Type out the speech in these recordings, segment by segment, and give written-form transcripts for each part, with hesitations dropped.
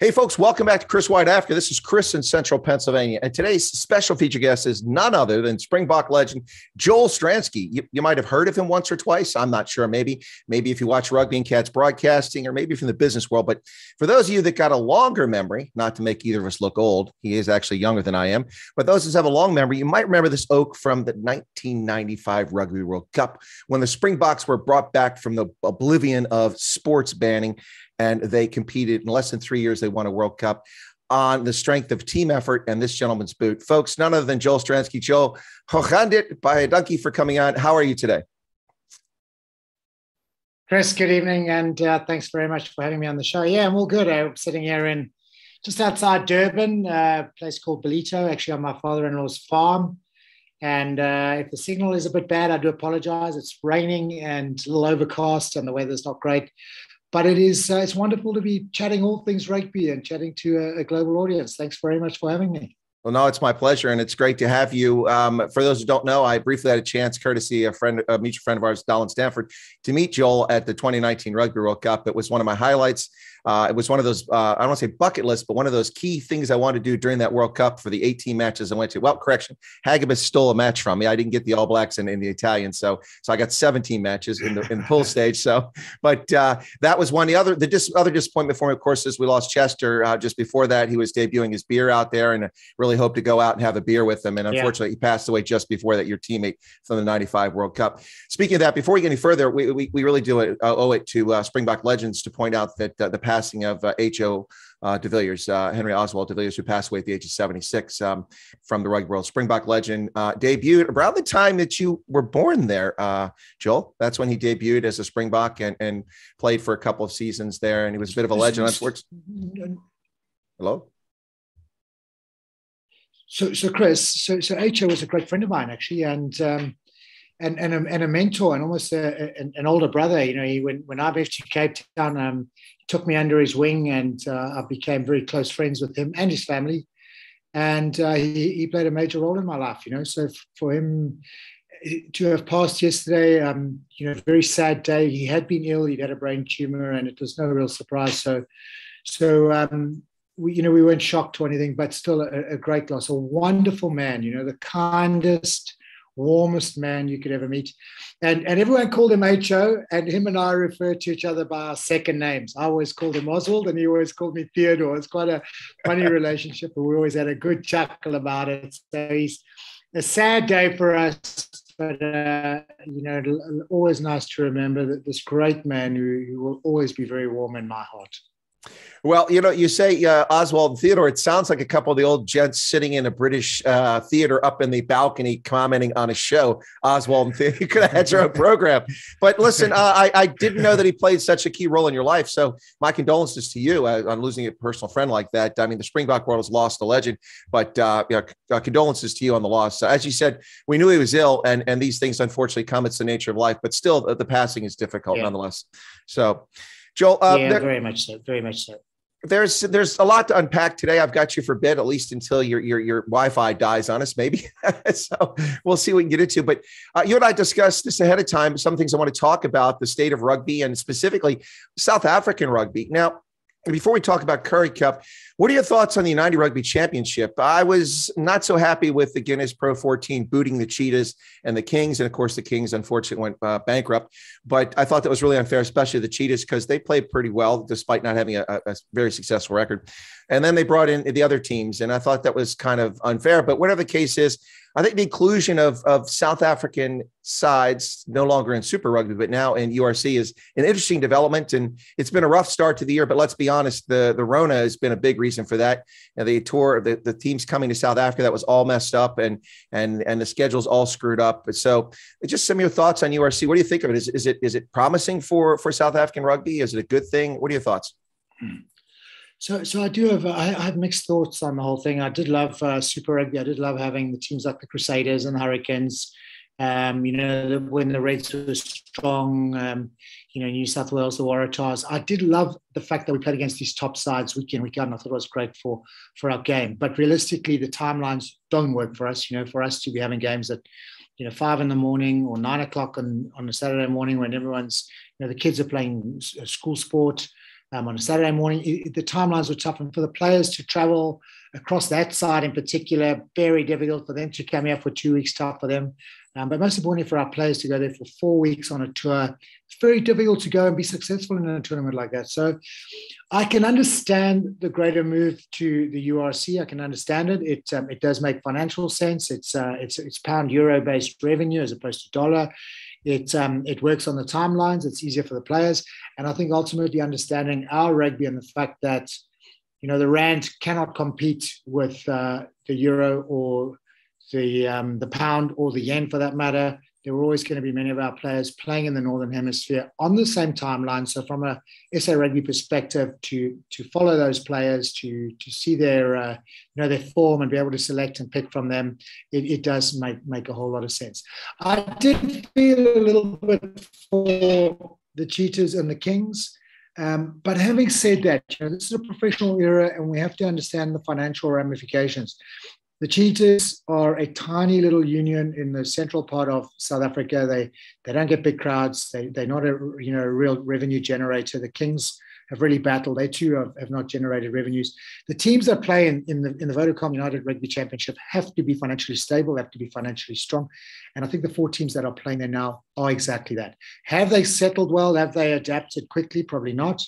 Hey, folks, welcome back to Chris Wyatt Africa. This is Chris in Central Pennsylvania. And today's special feature guest is none other than Springbok legend Joel Stransky. You might have heard of him once or twice. I'm not sure. Maybe if you watch Rugby and Cats broadcasting, or maybe from the business world. But for those of you that got a longer memory, not to make either of us look old, he is actually younger than I am. But those that have a long memory, you might remember this oak from the 1995 Rugby World Cup, when the Springboks were brought back from the oblivion of sports banning. And they competed in less than 3 years. They won a World Cup on the strength of team effort and this gentleman's boot. Folks, none other than Joel Stransky. Joel, Hochandit by a donkey for coming on. How are you today? Chris, good evening. And thanks very much for having me on the show. Yeah, I'm all good. I'm sitting here in just outside Durban, a place called Belito, actually on my father-in-law's farm. And if the signal is a bit bad, I do apologize. It's raining and a little overcast and the weather's not great. But it's wonderful to be chatting all things rugby and chatting to a global audience. Thanks very much for having me. Well, no, it's my pleasure, and it's great to have you. For those who don't know, I briefly had a chance, courtesy a mutual friend of ours, Talon Stanford, to meet Joel at the 2019 Rugby World Cup. It was one of my highlights. It was one of those, I don't want to say bucket list, but one of those key things I wanted to do during that World Cup for the 18 matches I went to. Well, correction, Hagibis stole a match from me. I didn't get the AllBlacks and the Italians. So I got 17 matches in the pool stage. So, but that was one. The other disappointment for me, of course, is we lost Chester just before that. He was debuting his beer out there, and really hoped to go out and have a beer with him. And unfortunately, he passed away just before that, your teammate from the 95 World Cup. Speaking of that, before we get any further, we really do owe it to Springbok legends to point out that the passing of H.O. de Villiers, Henry Oswald de Villiers, who passed away at the age of 76 from the Rugby World. Springbok legend debuted around the time that you were born there, Joel. That's when he debuted as a Springbok and played for a couple of seasons there. And he was a bit of a legend. Hello? So Chris, H.O. was a great friend of mine, actually, and a mentor and almost an older brother. You know, when I moved to Cape Town, he took me under his wing, and I became very close friends with him and his family. And he played a major role in my life. You know, so for him to have passed yesterday, very sad day. He had been ill. He'd had a brain tumor, and it was no real surprise. We weren't shocked or anything, but still a great loss. A wonderful man. You know, the kindest, warmest man you could ever meet. And everyone called him H.O., and him and I referred to each other by our second names. I always called him Oswald, and he always called me Theodore. It's quite a funny relationship, but we always had a good chuckle about it. So he's a sad day for us, but always nice to remember that this great man who will always be very warm in my heart. Well, you know, you say Oswald and Theodore, it sounds like a couple of the old gents sitting in a British theater up in the balcony commenting on a show. Oswald and Theodore, you could have had your own program. But listen, I didn't know that he played such a key role in your life. So my condolences to you on losing a personal friend like that. I mean, the Springbok world has lost a legend, but condolences to you on the loss. As you said, we knew he was ill, and these things unfortunately come. It's the nature of life, but still the passing is difficult nonetheless. So, Joel, very much so. Very much so. There's a lot to unpack today. I've got you for bed, at least until your Wi-Fi dies on us, maybe. So we'll see what we can get into. But you and I discussed this ahead of time. Some things I want to talk about, the state of rugby and specifically South African rugby. Now, before we talk about Currie Cup, what are your thoughts on the United Rugby Championship? I was not so happy with the Guinness Pro 14 booting the Cheetahs and the Kings. And of course, the Kings unfortunately went bankrupt. But I thought that was really unfair, especially the Cheetahs, because they played pretty well despite not having a very successful record. And then they brought in the other teams, and I thought that was kind of unfair. But whatever the case is, I think the inclusion of South African sides, no longer in Super Rugby, but now in URC, is an interesting development. And it's been a rough start to the year, but let's be honest, the Rona has been a big reason for that. And the tour, the teams coming to South Africa, that was all messed up, and the schedule's all screwed up. So just some of your thoughts on URC. What do you think of it? Is it promising for South African rugby? Is it a good thing? What are your thoughts? So I have mixed thoughts on the whole thing. I did love Super Rugby. I did love having the teams like the Crusaders and the Hurricanes. When the Reds were strong, New South Wales, the Waratahs. I did love the fact that we played against these top sides week in, week out, and I thought it was great for our game. But realistically, the timelines don't work for us. For us to be having games at 5 a.m. or 9 o'clock on a Saturday morning when everyone's, the kids are playing school sport. on a Saturday morning. The timelines were tough, and for the players to travel across that side in particular, very difficult for them to come here for 2 weeks, tough for them. But most importantly for our players to go there for 4 weeks on a tour. It's very difficult to go and be successful in a tournament like that. So I can understand the greater move to the URC. I can understand it. It does make financial sense. It's pound-euro based revenue as opposed to dollar. It works on the timelines. It's easier for the players. And I think ultimately understanding our rugby and the fact that, the rand cannot compete with the euro or the pound or the yen for that matter. There were always going to be many of our players playing in the Northern Hemisphere on the same timeline. So from a SA Rugby perspective, to follow those players, to see their their form and be able to select and pick from them, it does make a whole lot of sense. I did feel a little bit for the Cheetahs and the Kings. But having said that, this is a professional era and we have to understand the financial ramifications. The Cheetahs are a tiny little union in the central part of South Africa. They don't get big crowds. They're not a real revenue generator. The Kings have really battled. They too have not generated revenues. The teams that play in the Vodacom United Rugby Championship have to be financially stable, have to be financially strong. And I think the 4 teams that are playing there now are exactly that. Have they settled well? Have they adapted quickly? Probably not.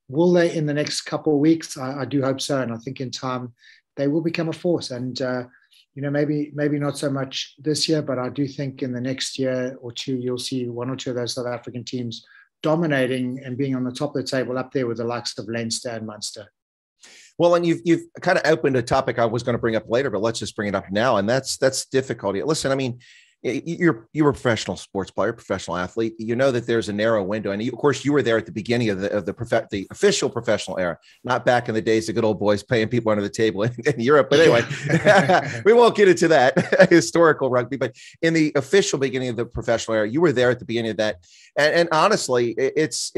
Will they in the next couple of weeks? I do hope so. And I think in time, they will become a force. And, maybe not so much this year, but I do think in the next year or two, you'll see 1 or 2 of those South African teams dominating and being on the top of the table up there with the likes of Leinster and Munster. Well, and you've kind of opened a topic I was going to bring up later, but let's just bring it up now. And that's difficulty. Listen, I mean, you're a professional sports player, professional athlete. You know that there's a narrow window, and of course, you were there at the beginning of the official professional era, not back in the days of good old boys paying people under the table in Europe. But anyway, we won't get into that historical rugby. But in the official beginning of the professional era, you were there at the beginning of that. And honestly, it's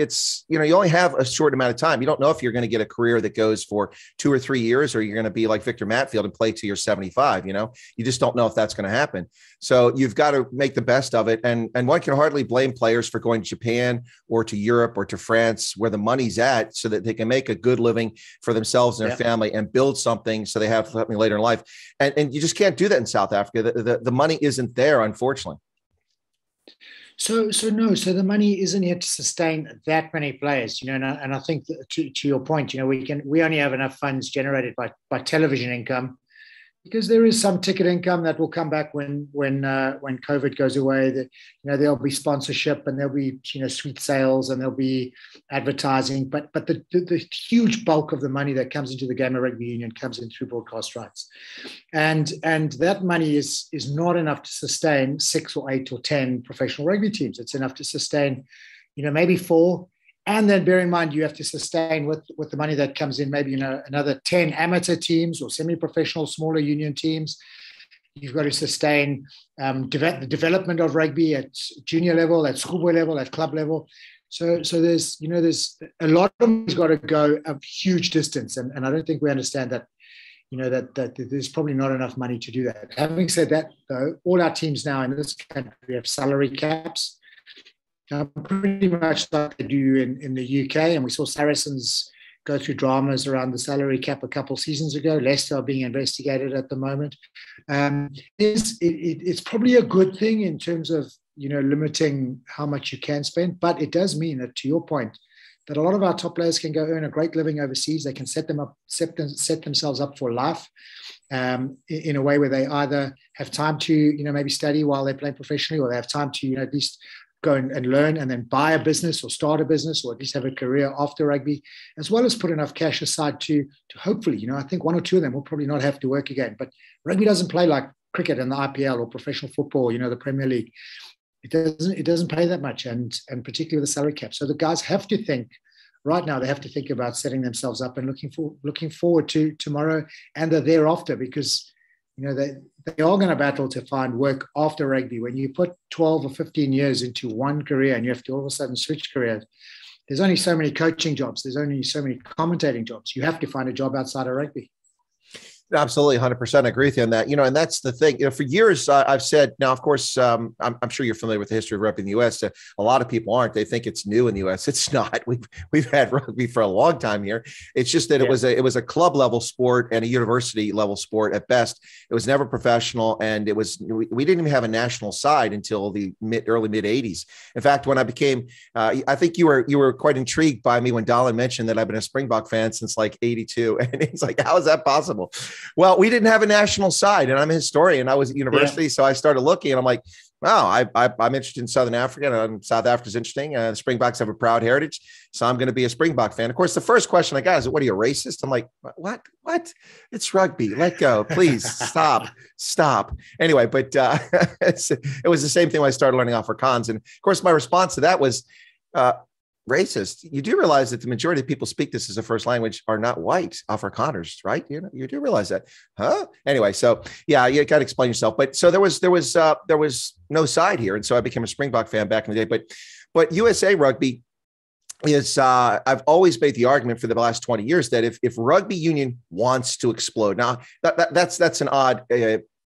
you only have a short amount of time. You don't know if you're going to get a career that goes for 2 or 3 years, or you're going to be like Victor Matfield and play till you're 75. You just don't know if that's going to happen. So you've got to make the best of it. And one can hardly blame players for going to Japan or to Europe or to France where the money's at, so that they can make a good living for themselves and their family and build something so they have something later in life. And you just can't do that in South Africa. The money isn't there, unfortunately. So the money isn't here to sustain that many players, and I think that to your point, we only have enough funds generated by television income, because there is some ticket income that will come back when COVID goes away. That there'll be sponsorship and there'll be suite sales and there'll be advertising, but the huge bulk of the money that comes into the game of rugby union comes in through broadcast rights, and that money is not enough to sustain 6 or 8 or 10 professional rugby teams. It's enough to sustain maybe 4. And then bear in mind, you have to sustain with the money that comes in, maybe another 10 amateur teams or semi-professional smaller union teams. You've got to sustain the development of rugby at junior level, at schoolboy level, at club level. So there's a lot of money's got to go a huge distance, and I don't think we understand that. That there's probably not enough money to do that. Having said that, though, all our teams now in this country have salary caps. Pretty much like they do in the UK, and we saw Saracens go through dramas around the salary cap a couple of seasons ago. Leicester are being investigated at the moment. It's probably a good thing in terms of limiting how much you can spend, but it does mean that, to your point, that a lot of our top players can go earn a great living overseas. They can set themselves up for life in a way where they either have time to maybe study while they're playing professionally, or they have time to at least go and learn and then buy a business or start a business, or at least have a career after rugby, as well as put enough cash aside to hopefully, I think 1 or 2 of them will probably not have to work again. But rugby doesn't play like cricket and the IPL or professional football, the Premier League. It doesn't pay that much, and particularly with the salary cap. So the guys have to think right now. They have to think about setting themselves up and looking forward to tomorrow and the thereafter, because they are going to battle to find work after rugby. When you put 12 or 15 years into one career and you have to all of a sudden switch careers, there's only so many coaching jobs. There's only so many commentating jobs. You have to find a job outside of rugby. Absolutely, 100%. I agree with you on that. And that's the thing. For years, I've said. Now, of course, I'm sure you're familiar with the history of rugby in the U.S. A lot of people aren't. They think it's new in the U.S. It's not. We've had rugby for a long time here. It's just that it was a club level sport and a university level sport at best. It was never professional, and we didn't even have a national side until the early mid '80s. In fact, when I became, I think you were quite intrigued by me when Talon mentioned that I've been a Springbok fan since like '82, and it's like, how is that possible? Well, we didn't have a national side, and I'm a historian. I was at university, so I started looking, and I'm like, wow, I'm interested in Southern Africa, and South Africa's interesting. The Springboks have a proud heritage, so I'm going to be a Springbok fan. Of course, the first question I got is, what are you, a racist? I'm like, what? It's rugby. Let go. Please stop. Anyway, but it was the same thing when I started learning Afrikaans. And, of course, my response to that was, racist. You do realize that the majority of people speak this as a first language are not white Afrikaners, right? You do realize that, huh? Anyway, so yeah, you got to explain yourself. But so there was no side here, and so I became a Springbok fan back in the day. But USA Rugby is I've always made the argument for the last 20 years that if rugby union wants to explode, now that's an odd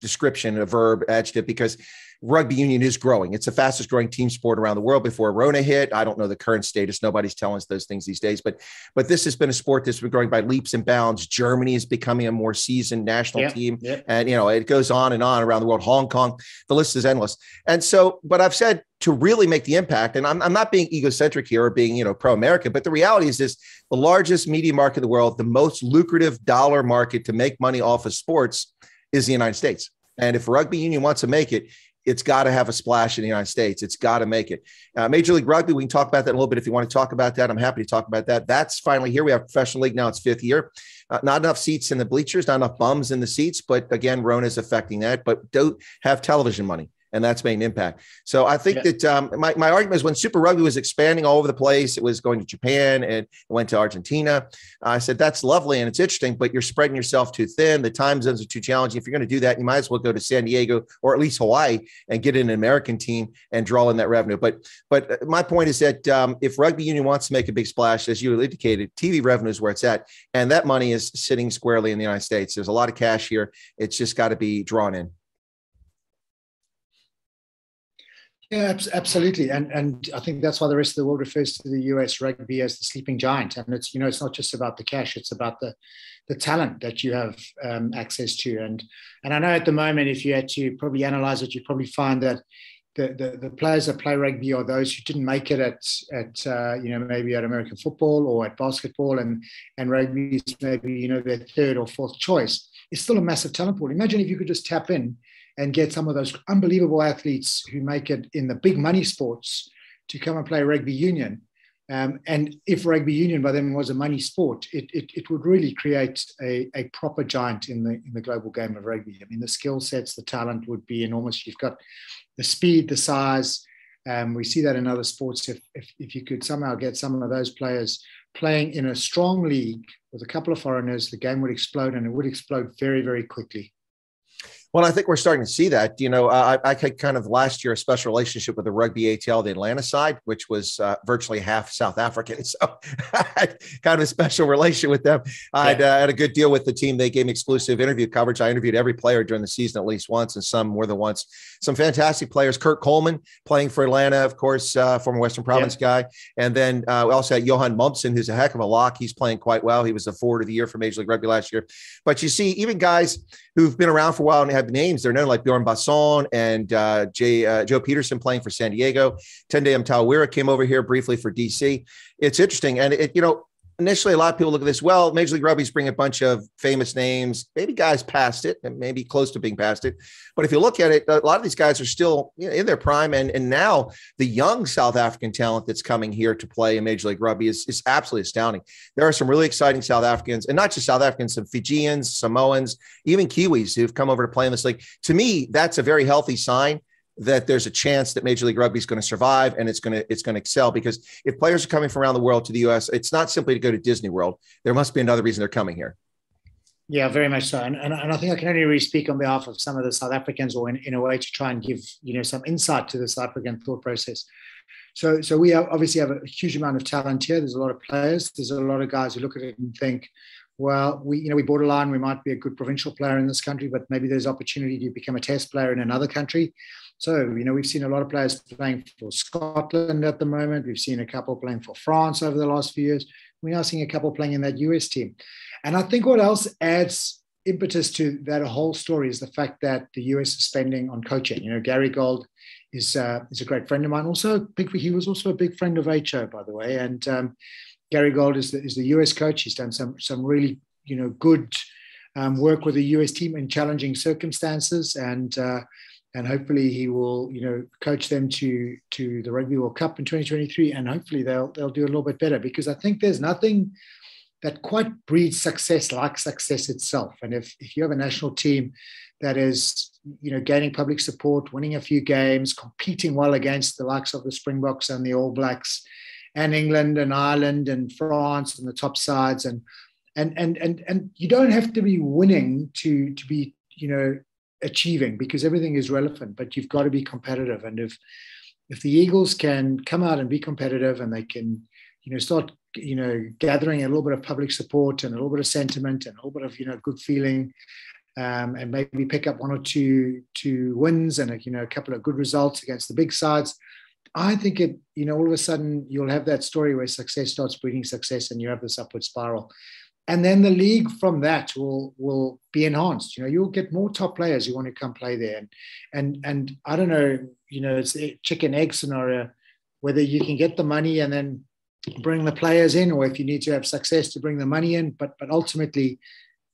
description, a verb, adjective, because rugby union is growing. It's the fastest growing team sport around the world. Before Rona hit, I don't know the current status. Nobody's telling us those things these days, but this has been a sport that's been growing by leaps and bounds. Germany is becoming a more seasoned national team. Yep. And, it goes on and on around the world. Hong Kong, the list is endless. And so, but I've said to really make the impact, and I'm not being egocentric here or being, pro-American, but the reality is this: the largest media market in the world, the most lucrative dollar market to make money off of sports is the United States. And if rugby union wants to make it, it's got to have a splash in the United States. It's got to make it. Major League Rugby, we can talk about that in a little bit. If you want to talk about that, I'm happy to talk about that. That's finally here. We have professional league now. It's fifth year. Not enough seats in the bleachers, not enough bums in the seats. But again, Rona is affecting that. But don't have television money. And that's made an impact. So I think that my argument is when Super Rugby was expanding all over the place, it was going to Japan and it went to Argentina. I said, that's lovely and it's interesting, but you're spreading yourself too thin. The time zones are too challenging. If you're going to do that, you might as well go to San Diego or at least Hawaii and get in an American team and draw in that revenue. But my point is that if rugby union wants to make a big splash, as you indicated, TV revenue is where it's at. And that money is sitting squarely in the United States. There's a lot of cash here. It's just got to be drawn in. Yeah, absolutely. And I think that's why the rest of the world refers to the US rugby as the sleeping giant. And it's, it's not just about the cash, it's about the talent that you have access to. And I know at the moment, if you had to probably analyze it, you'd probably find that the players that play rugby are those who didn't make it at maybe at American football or at basketball, and rugby is maybe, their third or fourth choice. It's still a massive talent pool. Imagine if you could just tap in and get some of those unbelievable athletes who make it in the big money sports to come and play rugby union. And if rugby union by then was a money sport, it would really create a proper giant in the global game of rugby. I mean, the skill sets, the talent would be enormous. You've got the speed, the size. We see that in other sports. If you could somehow get some of those players playing in a strong league with a couple of foreigners, the game would explode, and it would explode very, very quickly. Well, I think we're starting to see that. I had kind of last year a special relationship with the Rugby ATL, the Atlanta side, which was virtually half South African. So I had kind of a special relation with them. I had a good deal with the team. They gave me exclusive interview coverage. I interviewed every player during the season at least once, and some more than once. Some fantastic players. Kurt Coleman playing for Atlanta, of course, former Western Province guy. And then we also had Johan Mumpson, who's a heck of a lock. He's playing quite well. He was the forward of the year for Major League Rugby last year. But you see, even guys who've been around for a while and have names, they're known, like Bjorn Basson and Joe Peterson playing for San Diego. Tende Mtawira came over here briefly for DC. It's interesting. And initially a lot of people look at this, well, Major League Rugby's bringing a bunch of famous names, maybe guys past it and maybe close to being past it. But if you look at it, a lot of these guys are still in their prime. And now the young South African talent that's coming here to play in Major League Rugby is absolutely astounding. There are some really exciting South Africans, and not just South Africans, some Fijians, Samoans, even Kiwis who've come over to play in this league. To me, that's a very healthy sign that there's a chance that Major League Rugby is going to survive and it's going to excel, because if players are coming from around the world to the US, it's not simply to go to Disney World. There must be another reason they're coming here. Yeah, very much so. And I think I can only really speak on behalf of some of the South Africans, or in a way to try and give, some insight to the South African thought process. So we obviously have a huge amount of talent here. There's a lot of players. There's a lot of guys who look at it and think, well, we borderline, we might be a good provincial player in this country, but maybe there's opportunity to become a test player in another country. So, we've seen a lot of players playing for Scotland at the moment. We've seen a couple playing for France over the last few years. We're now seeing a couple playing in that US team. And I think what else adds impetus to that whole story is the fact that the US is spending on coaching. Gary Gold is a great friend of mine. He was also a big friend of HO, by the way. And Gary Gold is the US coach. He's done some really good work with the US team in challenging circumstances, and hopefully he will coach them to the Rugby World Cup in 2023, and hopefully they'll do a little bit better, because I think there's nothing that quite breeds success like success itself. And if you have a national team that is gaining public support, winning a few games, competing well against the likes of the Springboks and the All Blacks and England and Ireland and France and the top sides, and you don't have to be winning to be achieving, because everything is relevant, but you've got to be competitive. And if the Eagles can come out and be competitive, and they can start gathering a little bit of public support and a little bit of sentiment and a little bit of good feeling, and maybe pick up one or two wins and a couple of good results against the big sides, I think all of a sudden you'll have that story where success starts breeding success, and you have this upward spiral. And then the league from that will be enhanced. You'll get more top players who want to come play there. And I don't know, it's a chicken egg scenario, whether you can get the money and then bring the players in, or if you need to have success to bring the money in. But ultimately,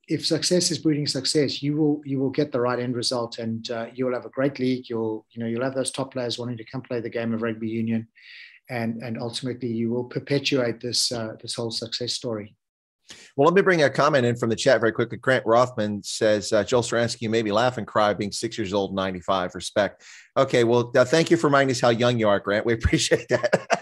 if success is breeding success, you will get the right end result, and you'll have a great league. You'll have those top players wanting to come play the game of rugby union, and ultimately you will perpetuate this whole success story. Well, let me bring a comment in from the chat very quickly. Grant Rothman says, Joel Stransky, you made me laugh and cry being 6 years old, 95. Respect. Okay, well, thank you for reminding us how young you are, Grant. We appreciate that.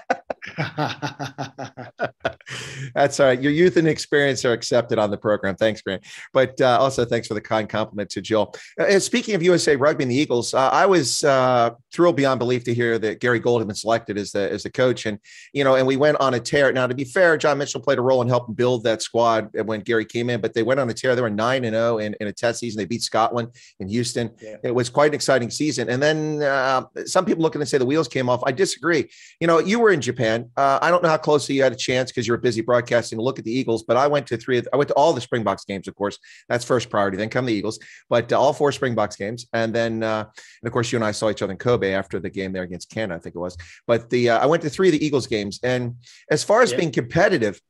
That's all right. Your youth and experience are accepted on the program. Thanks, Grant. But also thanks for the kind compliment to Joel. Speaking of USA Rugby and the Eagles, I was thrilled beyond belief to hear that Gary Gold had been selected as the coach. And, and we went on a tear. Now, to be fair, John Mitchell played a role in helping build that squad when Gary came in, but they went on a tear. They were 9-0 in a test season. They beat Scotland in Houston. Yeah. It was quite an exciting season. And then some people looking to say the wheels came off. I disagree. You were in Japan. I don't know how closely you had a chance, because you're busy broadcasting, to look at the Eagles, but I went to all the Springboks games, of course. That's first priority. Then come the Eagles, but all 4 Springboks games. And then, and of course, you and I saw each other in Kobe after the game there against Canada, I think it was. But I went to 3 of the Eagles games. And as far as being competitive,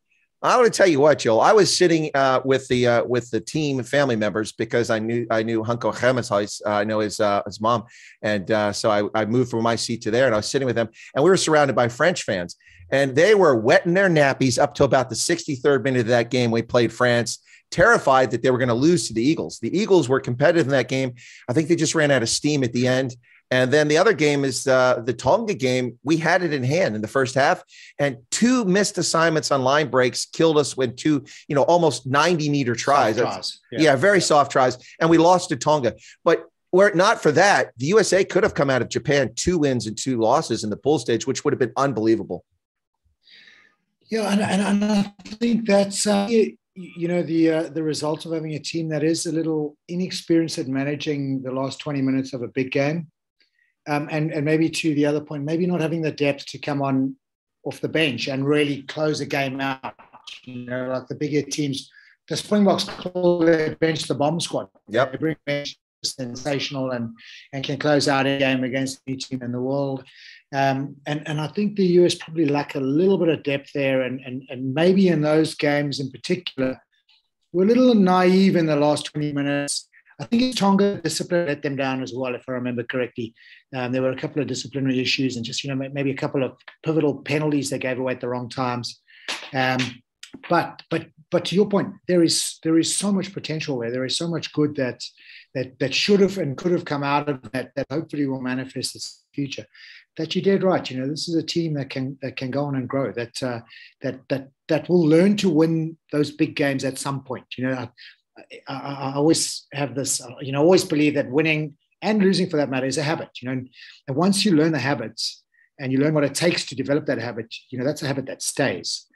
I want to tell you what, Joel, I was sitting with the team family members, because I knew Hanko Gemeshuis. I know his mom. And so I moved from my seat to there, and I was sitting with them, and we were surrounded by French fans, and they were wetting their nappies up to about the 63rd minute of that game. We played France, terrified that they were going to lose to the Eagles. The Eagles were competitive in that game. I think they just ran out of steam at the end. And then the other game is the Tonga game. We had it in hand in the first half, and 2 missed assignments on line breaks killed us with 2, almost 90-meter tries. Very soft tries. And we lost to Tonga. But were it not for that, the USA could have come out of Japan 2 wins and 2 losses in the pool stage, which would have been unbelievable. Yeah, and I think that's the result of having a team that is a little inexperienced at managing the last 20 minutes of a big game. And maybe to the other point, maybe not having the depth to come on off the bench and really close a game out. Like the bigger teams, the Springboks call their bench the bomb squad. Yep. They bring bench sensational and can close out a game against any team in the world. And I think the US probably lack a little bit of depth there. And maybe in those games in particular, we're a little naive in the last 20 minutes. I think Tonga discipline let them down as well, if I remember correctly. There were a couple of disciplinary issues and just, maybe a couple of pivotal penalties they gave away at the wrong times. But to your point, there is so much potential there. There is so much good that should have and could have come out of that hopefully will manifest its future. That you did right. This is a team that can go on and grow. That will learn to win those big games at some point. I always have this. I always believe that winning and losing, for that matter, is a habit. And once you learn the habits and you learn what it takes to develop that habit, that's a habit that stays.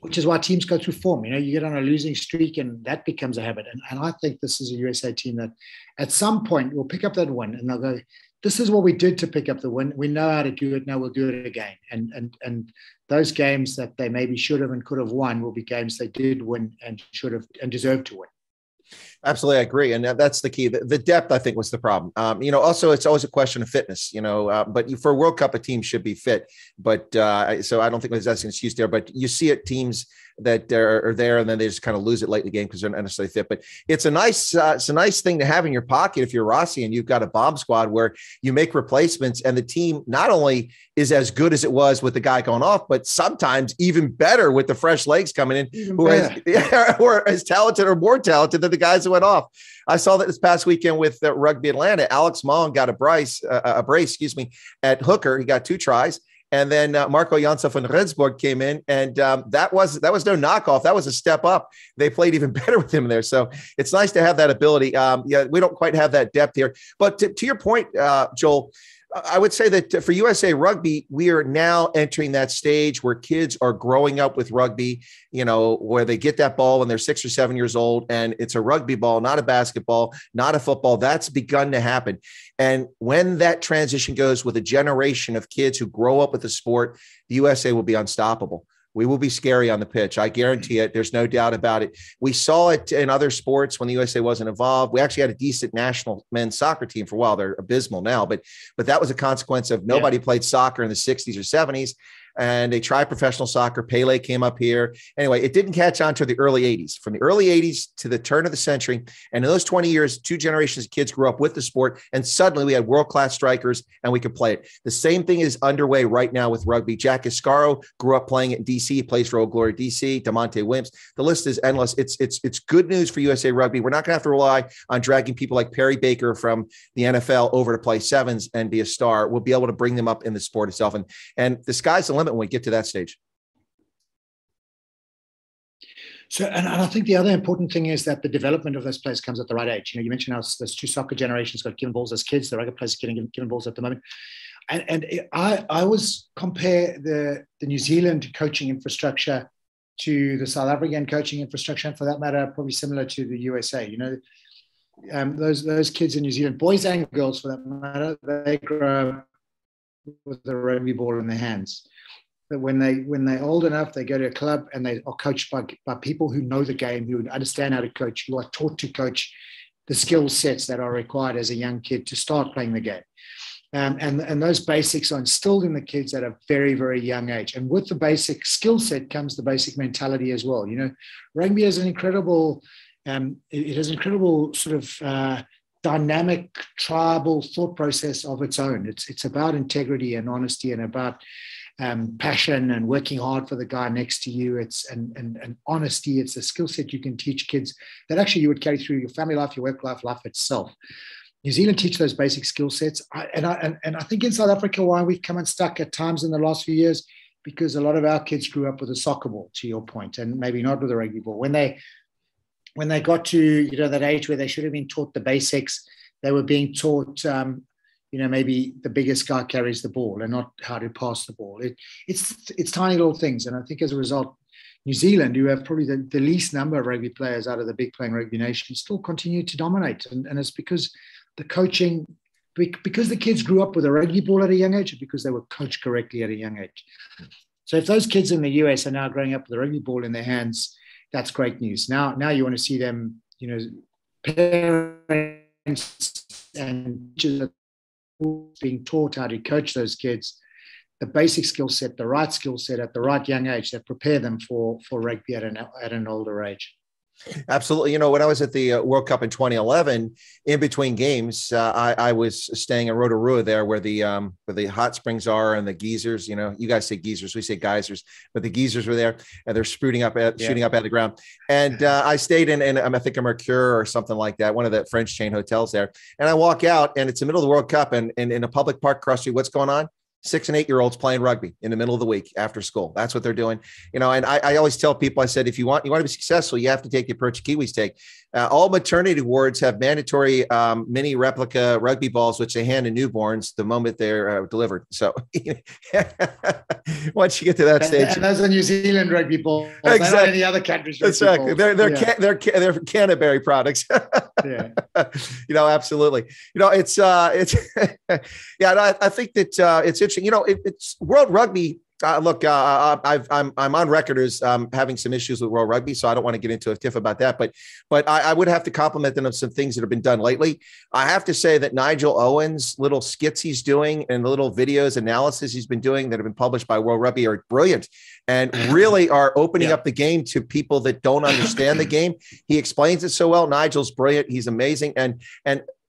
which is why teams go through form. You get on a losing streak and that becomes a habit. And I think this is a USA team that at some point will pick up that win and they'll go, this is what we did to pick up the win. We know how to do it. Now we'll do it again. And those games that they maybe should have and could have won will be games they did win and should have and deserved to win. Absolutely, I agree, and that's the key. The depth, I think, was the problem. Also, it's always a question of fitness. But for a World Cup, a team should be fit. But so I don't think that's an excuse there. But you see it, teams that are there, and then they just kind of lose it late in the game because they're not necessarily fit. But it's a nice thing to have in your pocket if you're Rossi and you've got a bomb squad where you make replacements, and the team not only is as good as it was with the guy going off, but sometimes even better with the fresh legs coming in, who are as talented or more talented than the guys that went off. I saw that this past weekend with Rugby Atlanta. Alex Maung got a brace, at hooker. He got 2 tries. And then Marco Janssen van Rensburg came in, and that was no knockoff. That was a step up. They played even better with him there. So it's nice to have that ability. We don't quite have that depth here. But to your point, Joel, I would say that for USA Rugby, we are now entering that stage where kids are growing up with rugby, where they get that ball when they're 6 or 7 years old, and it's a rugby ball, not a basketball, not a football. That's begun to happen. And when that transition goes with a generation of kids who grow up with the sport, the USA will be unstoppable. We will be scary on the pitch. I guarantee it. There's no doubt about it. We saw it in other sports when the USA wasn't involved. We actually had a decent national men's soccer team for a while. They're abysmal now, but that was a consequence of nobody played soccer in the 60s or 70s. And they tried professional soccer. Pele came up here. Anyway, it didn't catch on to the early 80s. From the early 80s to the turn of the century, and in those 20 years, 2 generations of kids grew up with the sport, and suddenly we had world-class strikers, and we could play it. The same thing is underway right now with rugby. Jack Iscaro grew up playing it in D.C., plays for Old Glory D.C., DeMonte Williams. The list is endless. It's good news for USA Rugby. We're not going to have to rely on dragging people like Perry Baker from the NFL over to play sevens and be a star. We'll be able to bring them up in the sport itself, and the sky's the limit when we get to that stage. So, and I think the other important thing is that the development of those players comes at the right age. You mentioned how there's 2 soccer generations got given balls as kids. The rugby players are getting given balls at the moment. And I always compare the New Zealand coaching infrastructure to the South African coaching infrastructure, and for that matter, probably similar to the USA. Those kids in New Zealand, boys and girls for that matter, they grow up with the rugby ball in their hands. But when they're old enough, they go to a club and they are coached by people who know the game, who understand how to coach, who are taught to coach the skill sets that are required as a young kid to start playing the game. And those basics are instilled in the kids at a very, very young age. And with the basic skill set comes the basic mentality as well. Rugby has an incredible, it has an incredible sort of dynamic tribal thought process of its own. It's about integrity and honesty and about passion and working hard for the guy next to you. It's and honesty. It's a skill set you can teach kids that actually you would carry through your family life, your work life itself. New Zealand teach those basic skill sets. I think in South Africa, why we've come unstuck at times in the last few years, because a lot of our kids grew up with a soccer ball, to your point, and maybe not with a rugby ball. When they got to that age where they should have been taught the basics, they were being taught maybe the biggest guy carries the ball and not how to pass the ball. It's tiny little things. And I think as a result, New Zealand, who have probably the least number of rugby players out of the big playing rugby nations, still continue to dominate. And it's because the coaching, because the kids grew up with a rugby ball at a young age, and because they were coached correctly at a young age. So if those kids in the US are now growing up with a rugby ball in their hands, that's great news. Now you want to see them, parents and teachers being taught how to coach those kids, the basic skill set, the right skill set at the right young age that prepare them for rugby at an older age. Absolutely. When I was at the World Cup in 2011, in between games, I was staying in Rotorua there where the hot springs are and the geysers, you guys say geysers, we say geysers, but the geysers were there and they're shooting up at the ground. And I stayed in I think a Mercure or something like that, one of the French chain hotels there. And I walk out and it's the middle of the World Cup and in a public park across the street, what's going on? 6 and 8 year olds playing rugby in the middle of the week after school. That's what they're doing. And I always tell people, I said, if you want to be successful, you have to take the approach Kiwis take. All maternity wards have mandatory mini replica rugby balls, which they hand to newborns the moment they're delivered. So once you get to that stage, and those are New Zealand rugby balls. Exactly. They're not any other countries. Exactly, they're Canterbury products. Yeah, absolutely. It's yeah. I think that it's interesting. It's World Rugby. Look, I'm on record as having some issues with World Rugby, so I don't want to get into a tiff about that. But I would have to compliment them on some things that have been done lately. I have to say that Nigel Owen's little skits he's doing and the little videos analysis he's been doing that have been published by World Rugby are brilliant and really are opening up the game to people that don't understand the game. He explains it so well. Nigel's brilliant. He's amazing. And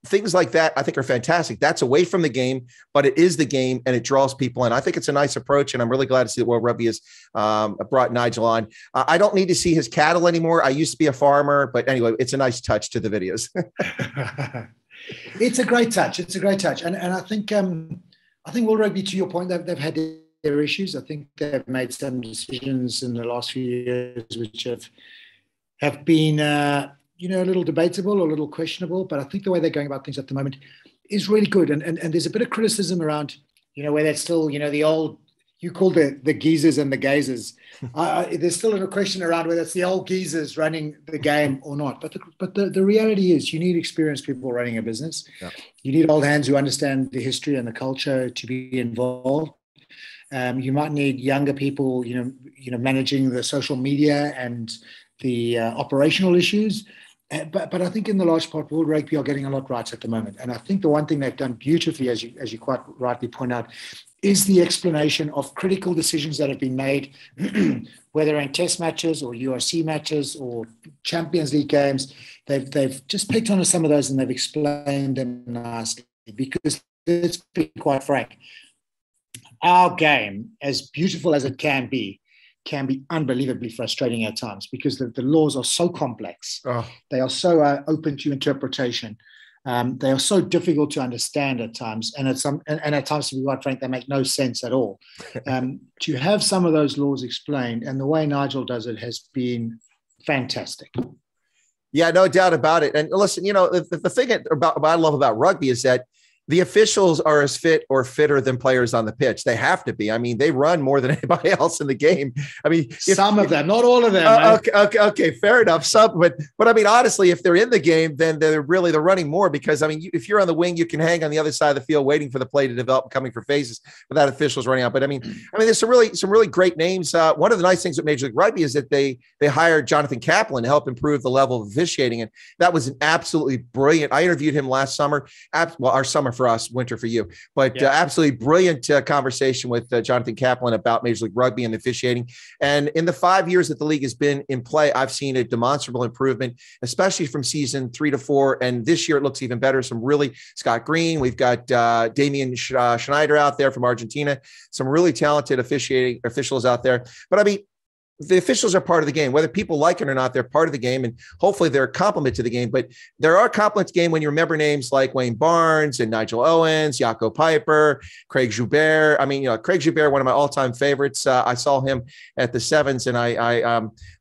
things like that, I think, are fantastic. That's away from the game, but it is the game and it draws people in. I think it's a nice approach, and I'm really glad to see that World Rugby has brought Nigel on. I don't need to see his cattle anymore. I used to be a farmer, but anyway, it's a nice touch to the videos. It's a great touch. It's a great touch. And I think World Rugby, to your point, they've had their issues. I think they've made some decisions in the last few years which have been a little debatable or a little questionable, but I think the way they're going about things at the moment is really good. And there's a bit of criticism around, where that's still, the old, you called the geezers and the gazers. There's still a question around whether it's the old geezers running the game or not. But the reality is you need experienced people running a business. Yeah. You need old hands who understand the history and the culture to be involved. You might need younger people, managing the social media and the operational issues. But I think in the large part, World Rugby are getting a lot right at the moment. And I think the one thing they've done beautifully, as you quite rightly point out, is the explanation of critical decisions that have been made, whether in test matches or URC matches or Champions League games. They've just picked on some of those and they've explained them nicely. Because let's be quite frank, our game, as beautiful as it can be unbelievably frustrating at times because the laws are so complex. Oh. They are so open to interpretation. They are so difficult to understand at times. And at times, to be quite frank, they make no sense at all. To have some of those laws explained, and the way Nigel does it has been fantastic. Yeah, no doubt about it. And listen, the thing I love about rugby is that the officials are as fit or fitter than players on the pitch. They have to be. I mean, they run more than anybody else in the game. I mean, some of them, not all of them. Okay, fair enough. Some, but I mean, honestly, if they're in the game, then they're running more because I mean, if you're on the wing, you can hang on the other side of the field waiting for the play to develop, coming for phases without officials running out. But I mean, there's some really great names. One of the nice things with Major League Rugby is that they hired Jonathan Kaplan to help improve the level of officiating, and that was an absolutely brilliant. I interviewed him last summer. Our summer for us, winter for you, but absolutely brilliant conversation with Jonathan Kaplan about Major League Rugby and officiating. And in the 5 years that the league has been in play, I've seen a demonstrable improvement, especially from season 3 to 4. And this year it looks even better. Some really Scott Green. We've got Damian Schneider out there from Argentina. Some really talented officiating officials out there. But I mean, the officials are part of the game, whether people like it or not. They're part of the game, and hopefully they're a complement to the game. But there are compliments to the game when you remember names like Wayne Barnes and Nigel Owens, Jaco Piper, Craig Joubert. I mean, Craig Joubert, one of my all-time favorites. I saw him at the Sevens, and I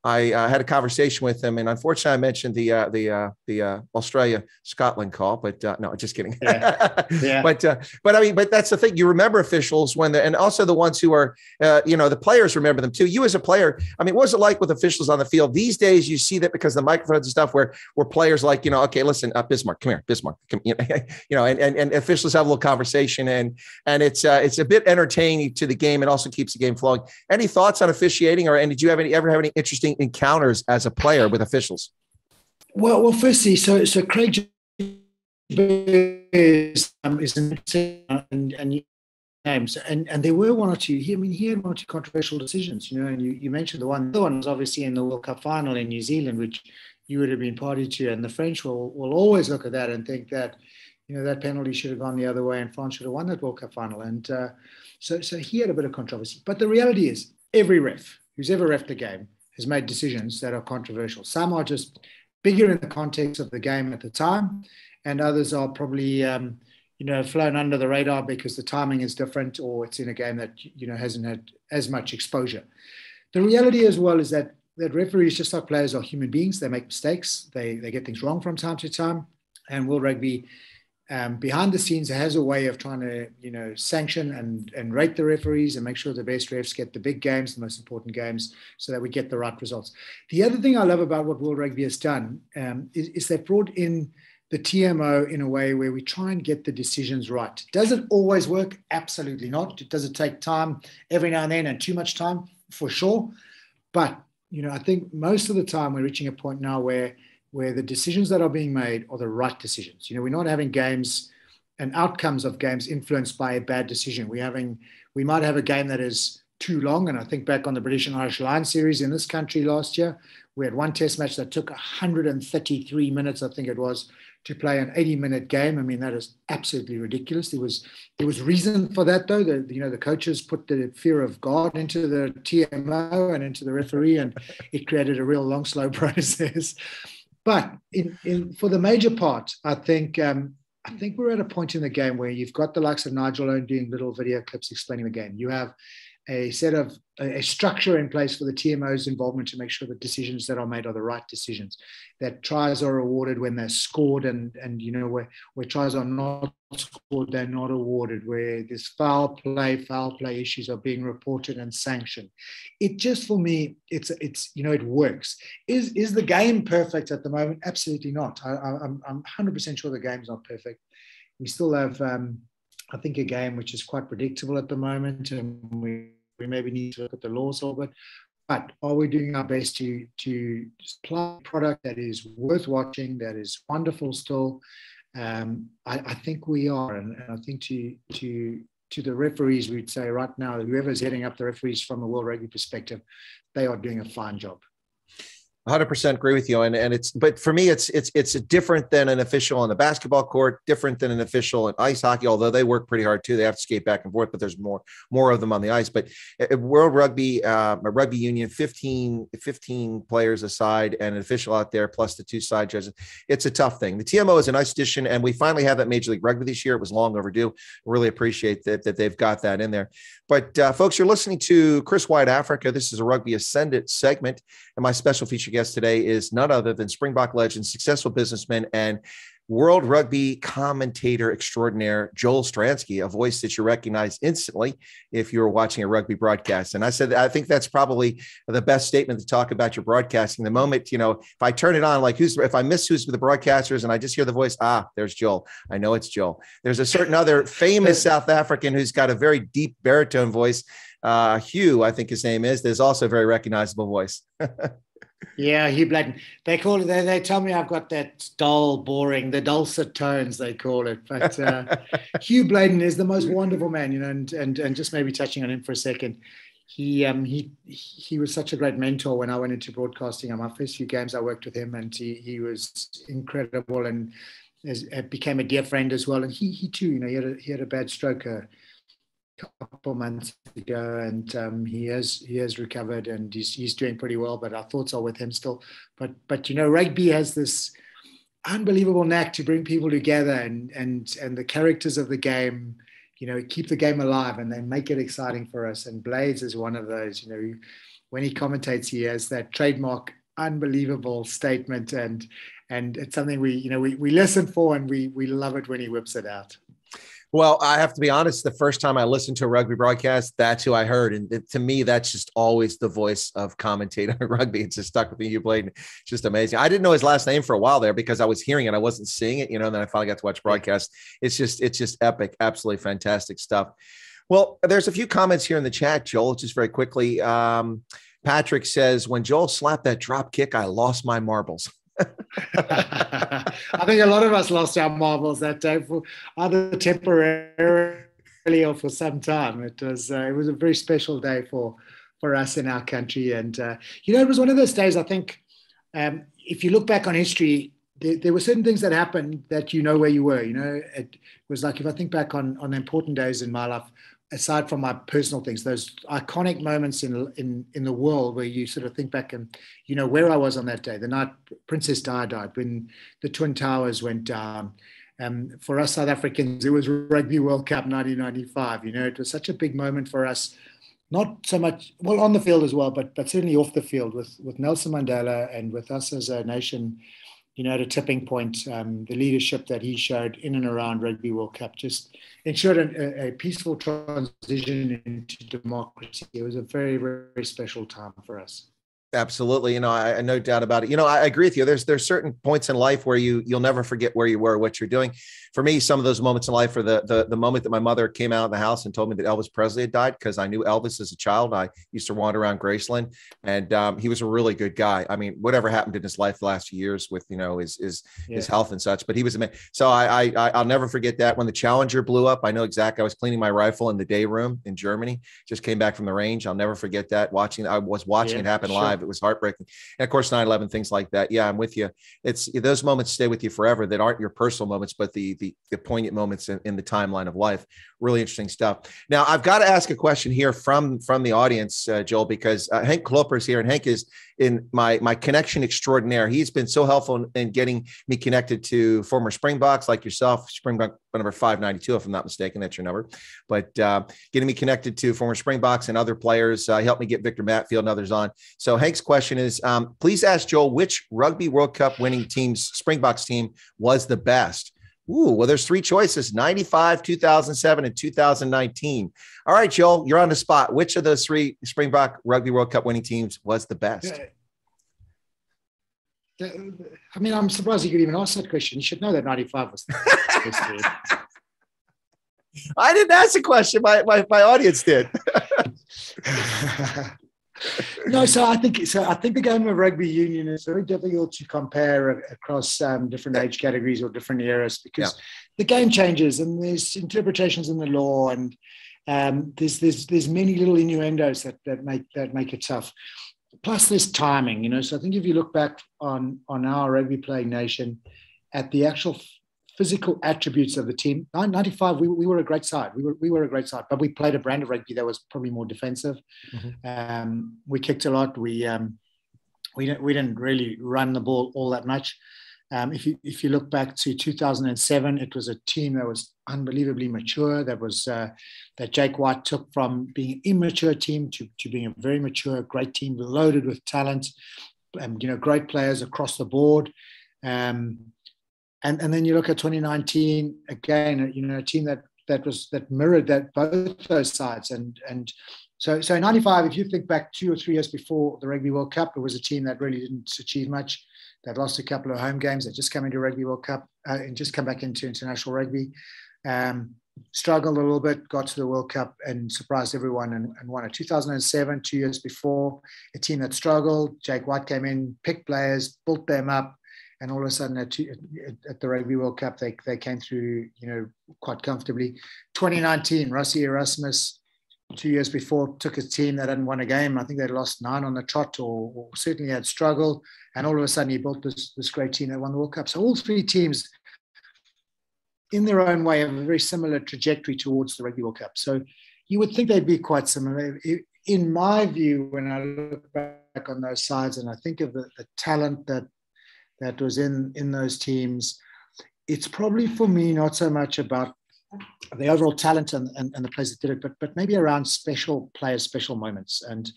had a conversation with him. And unfortunately, I mentioned the Australia-Scotland call, but no, just kidding. Yeah. But I mean, but that's the thing. You remember officials and also the ones who are, the players remember them too. You as a player. I mean, what was it like with officials on the field? These days, you see that because of the microphones and stuff where players like, okay, listen, Bismarck, come here, Bismarck, and officials have a little conversation and it's a bit entertaining to the game and also keeps the game flowing. Any thoughts on officiating and did you ever have any interesting encounters as a player with officials? Well, firstly, so Craig is and names, and there were one or two. He had one or two controversial decisions, and you mentioned the one. The one was obviously in the World Cup final in New Zealand, which you would have been party to, and the French will always look at that and think that that penalty should have gone the other way, and France should have won that World Cup final. And so he had a bit of controversy. But the reality is, every ref who's ever reffed a game has made decisions that are controversial. Some are just bigger in the context of the game at the time, and others are probably flown under the radar because the timing is different or it's in a game that, hasn't had as much exposure. The reality as well is that that referees, just like players, are human beings. They make mistakes. They get things wrong from time to time. And World Rugby, behind the scenes, has a way of trying to, sanction and rate the referees and make sure the best refs get the big games, the most important games, so that we get the right results. The other thing I love about what World Rugby has done is they've brought in the TMO in a way where we try and get the decisions right. Does it always work? Absolutely not. Does it take time every now and then, and too much time? For sure. But, I think most of the time we're reaching a point now where the decisions that are being made are the right decisions. We're not having games and outcomes of games influenced by a bad decision. We might have a game that is too long. And I think back on the British and Irish Lions series in this country last year, we had one test match that took 133 minutes, I think it was, to play an 80-minute game. I mean, that is absolutely ridiculous. There was reason for that, though. The coaches put the fear of God into the TMO and into the referee, and it created a real long, slow process. But for the major part, I think we're at a point in the game where you've got the likes of Nigel Owen doing little video clips explaining the game. You have a structure in place for the TMO's involvement to make sure the decisions that are made are the right decisions, that tries are awarded when they're scored, and where tries are not scored, they're not awarded, where there's foul play issues are being reported and sanctioned. It just, for me, it's it works. Is the game perfect at the moment? Absolutely not. I'm 100% sure the game's not perfect. We still have, I think, a game which is quite predictable at the moment, and we maybe need to look at the laws of it. But are we doing our best to supply a product that is worth watching, that is wonderful still? I think we are, and I think to the referees, we'd say right now, whoever's heading up the referees from a World Rugby perspective, they are doing a fine job. 100% agree with you. But for me, it's different than an official on the basketball court, different than an official in ice hockey, although they work pretty hard too. They have to skate back and forth, but there's more of them on the ice. But World Rugby, Rugby Union, 15 players aside and an official out there, plus the two side judges. It's a tough thing. The TMO is a nice addition, and we finally have that Major League Rugby this year. It was long overdue. Really appreciate that they've got that in there. But folks, you're listening to Chris Wyatt Africa. This is a Rugby Ascendant segment, and my special feature guest today is none other than Springbok legend, successful businessman, and World Rugby commentator extraordinaire, Joel Stransky, a voice that you recognize instantly if you were watching a rugby broadcast. And I said, I think that's probably the best statement to talk about your broadcasting. The moment, if I turn it on, like if I miss who's the broadcasters and I just hear the voice, there's Joel. I know it's Joel. There's a certain other famous South African who's got a very deep baritone voice. Hugh, I think his name is. There's also a very recognizable voice. Yeah, Hugh Bladen. They call it. They tell me I've got that dull, boring, the dulcet tones. They call it. But Hugh Bladen is the most wonderful man, and just maybe touching on him for a second. He was such a great mentor when I went into broadcasting. On my first few games, I worked with him, and he was incredible, and became a dear friend as well. And he too, he had a bad stroke couple months ago, and he has recovered, and he's doing pretty well, but our thoughts are with him still. But rugby has this unbelievable knack to bring people together, and the characters of the game, keep the game alive, and they make it exciting for us. And Blades is one of those. When he commentates, he has that trademark unbelievable statement, and it's something we listen for, and we love it when he whips it out. Well, I have to be honest, the first time I listened to a rugby broadcast, that's who I heard. And to me, that's just always the voice of commentator rugby. It's just stuck with me. Hugh Bladen. It's just amazing. I didn't know his last name for a while there because I was hearing it. I wasn't seeing it, and then I finally got to watch broadcast. It's just epic. Absolutely fantastic stuff. Well, there's a few comments here in the chat, Joel, just very quickly. Patrick says, when Joel slapped that drop kick, I lost my marbles. I think a lot of us lost our marbles that day, for either temporarily or for some time. It was a very special day for us in our country, and it was one of those days. I think if you look back on history, there were certain things that happened that where you were. It was like, if I think back on important days in my life, aside from my personal things, those iconic moments in the world where you sort of think back and where I was on that day, the night Princess Di died, when the Twin Towers went down. For us South Africans, it was Rugby World Cup 1995. It was such a big moment for us not so much, well, on the field as well, but certainly off the field with Nelson Mandela and with us as a nation, at a tipping point. The leadership that he showed in and around Rugby World Cup just ensured a peaceful transition into democracy. It was a very, very special time for us. Absolutely. I no doubt about it. I agree with you. There's certain points in life where you'll never forget where you were, what you're doing. For me, some of those moments in life are the moment that my mother came out of the house and told me that Elvis Presley had died, because I knew Elvis as a child. I used to wander around Graceland, and he was a really good guy. I mean, whatever happened in his life the last few years with, his health and such, but he was a man. So I'll never forget that. When the Challenger blew up, I know exactly. I was cleaning my rifle in the day room in Germany, just came back from the range. I'll never forget that. I was watching it happen live. It was heartbreaking. And of course, 9/11, things like that. Yeah, I'm with you. It's those moments stay with you forever that aren't your personal moments, but the poignant moments in the timeline of life. Really interesting stuff. Now, I've got to ask a question here from the audience, Joel, because Henk Klopper is here, and Henk is in my connection extraordinaire. He's been so helpful in getting me connected to former Springboks like yourself, Springbok number 592, if I'm not mistaken, that's your number. But getting me connected to former Springboks and other players. He helped me get Victor Matfield and others on. So Hank's question is, please ask Joel which Rugby World Cup winning team's Springboks team was the best. Ooh, well, there's three choices: 95, 2007, and 2019. All right, Joel, you're on the spot. Which of those three Springbok Rugby World Cup winning teams was the best? I mean, I'm surprised you could even ask that question. You should know that 95 was the best team. I didn't ask the question. My audience did. No, so I think the game of rugby union is very difficult to compare across different age categories or different eras, because the game changes and there's interpretations in the law, and there's many little innuendos that make it tough. Plus, there's timing, So I think if you look back on our rugby playing nation at the actual physical attributes of the team, 95, we were a great side. We were a great side, but we played a brand of rugby that was probably more defensive. Mm-hmm. We kicked a lot. We didn't really run the ball all that much. If you look back to 2007, it was a team that was unbelievably mature. That Jake White took from being an immature team to being a very mature, great team loaded with talent, great players across the board. And then you look at 2019 again, a team that mirrored that both those sides. And so in 95, if you think back 2 or 3 years before the Rugby World Cup, it was a team that really didn't achieve much. They'd lost a couple of home games. They'd just come into Rugby World Cup and just come back into international rugby. Struggled a little bit, got to the World Cup and surprised everyone and won it. 2007, 2 years before, a team that struggled. Jake White came in, picked players, built them up. And all of a sudden at the Rugby World Cup, they came through, quite comfortably. 2019, Rassie Erasmus, 2 years before, took a team that hadn't won a game. I think they'd lost 9 on the trot, or certainly had struggled. And all of a sudden he built this great team that won the World Cup. So all three teams, in their own way, have a very similar trajectory towards the Rugby World Cup. So you would think they'd be quite similar. In my view, when I look back on those sides and I think of the talent that was in those teams, it's probably for me not so much about the overall talent and the players that did it, but maybe around special players, special moments. And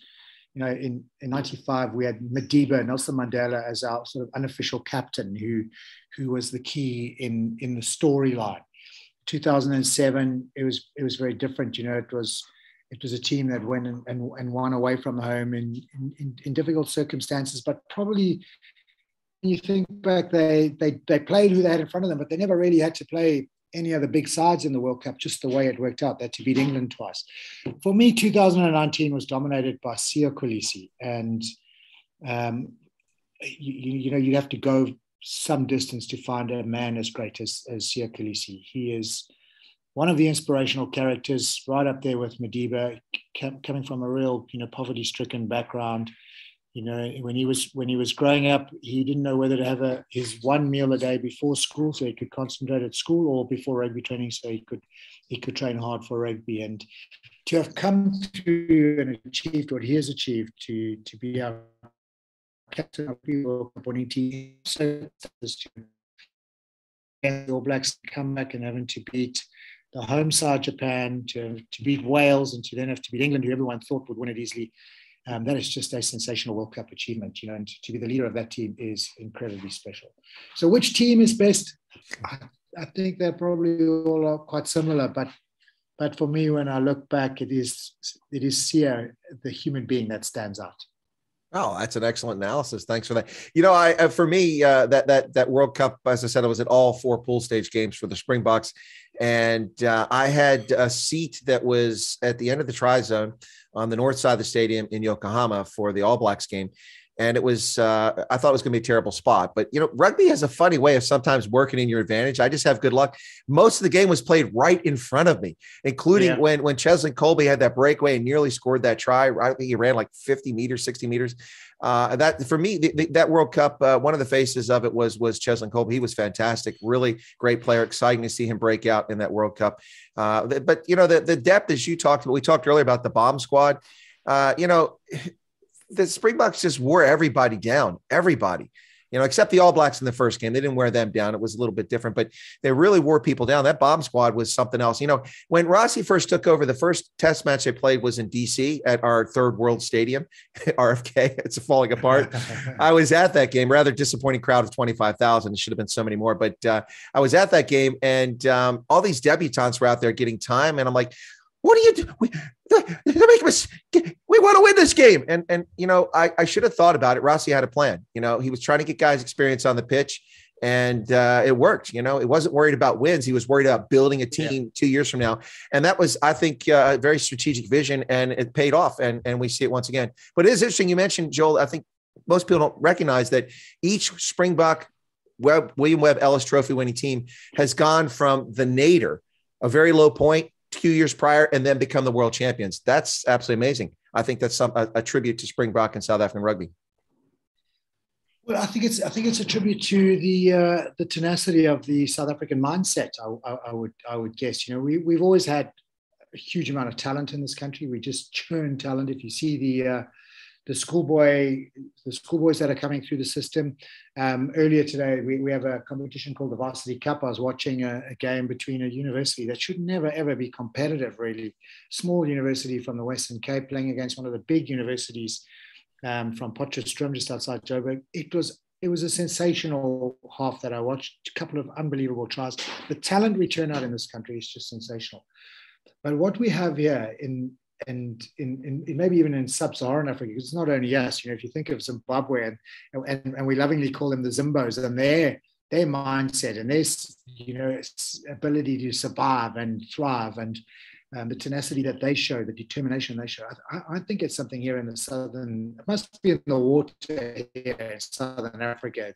in 95 we had Madiba, Nelson Mandela, as our sort of unofficial captain, who was the key in the storyline. 2007, it was very different. It was a team that went and won away from home in difficult circumstances, but probably, you think back, they played who they had in front of them, but they never really had to play any other big sides in the World Cup, just the way it worked out. They had to beat England twice. For me, 2019 was dominated by Siya Kolisi. And, you'd have to go some distance to find a man as great as Siya Kolisi. He is one of the inspirational characters, right up there with Madiba, coming from a real, poverty-stricken background. When he was growing up, he didn't know whether to have his one meal a day before school, so he could concentrate at school, or before rugby training, so he could train hard for rugby. And to have come through and achieved what he has achieved, to be our captain of the World Cup winning team, so the AllBlacks come back and having to beat the home side Japan to beat Wales and to then have to beat England, who everyone thought would win it easily. That is just a sensational World Cup achievement, and to be the leader of that team is incredibly special. So which team is best? I think they're probably all are quite similar, but for me, when I look back, it is Sia, the human being, that stands out. Oh, that's an excellent analysis. Thanks for that. For me, that World Cup, as I said, I was at all 4 pool stage games for the Springboks, and I had a seat that was at the end of the tri-zone on the north side of the stadium in Yokohama for the AllBlacks game. And it was, I thought it was going to be a terrible spot, but rugby has a funny way of sometimes working in your advantage. I just have good luck. Most of the game was played right in front of me, including when Cheslin Colby had that breakaway and nearly scored that try. I think he ran like 50 meters, 60 meters. That for me, that World Cup, one of the faces of it was Cheslin Colby. He was fantastic, really great player. Exciting to see him break out in that World Cup. But the depth, as you talked about, we talked earlier about the bomb squad. The Springboks just wore everybody down, except the AllBlacks in the first game. They didn't wear them down. It was a little bit different, but they really wore people down. That bomb squad was something else. When Rossi first took over, the first test match they played was in DC at our Third World Stadium, RFK. It's falling apart. I was at that game, rather disappointing crowd of 25,000. It should have been so many more, but I was at that game, and all these debutantes were out there getting time. And I'm like, what do you do? We want to win this game. And I should have thought about it. Rossi had a plan. He was trying to get guys experience on the pitch, and it worked. It wasn't worried about wins. He was worried about building a team 2 years from now. And that was, I think, a very strategic vision, and it paid off. And we see it once again. But it is interesting. You mentioned, Joel, I think most people don't recognize that each Springbok William Webb Ellis Trophy winning team has gone from the nadir, a very low point, 2 years prior, and then become the world champions. That's absolutely amazing. I think that's a tribute to Springbok and South African rugby. Well, I think it's a tribute to the tenacity of the South African mindset. I would guess. We've always had a huge amount of talent in this country. We just churn talent. If you see the schoolboys that are coming through the system. Earlier today, we have a competition called the Varsity Cup. I was watching a game between a university that should never, ever be competitive, really. Small university from the Western Cape playing against one of the big universities from Potchefstroom, just outside Joburg. It was a sensational half that I watched, a couple of unbelievable tries. The talent we turn out in this country is just sensational. But what we have here in maybe even in sub-Saharan Africa, because it's not only us, if you think of Zimbabwe and we lovingly call them the Zimbos, and their mindset and their ability to survive and thrive, and the tenacity that they show, the determination they show, I think it's something here in the southern, it must be in the water here in Southern Africa.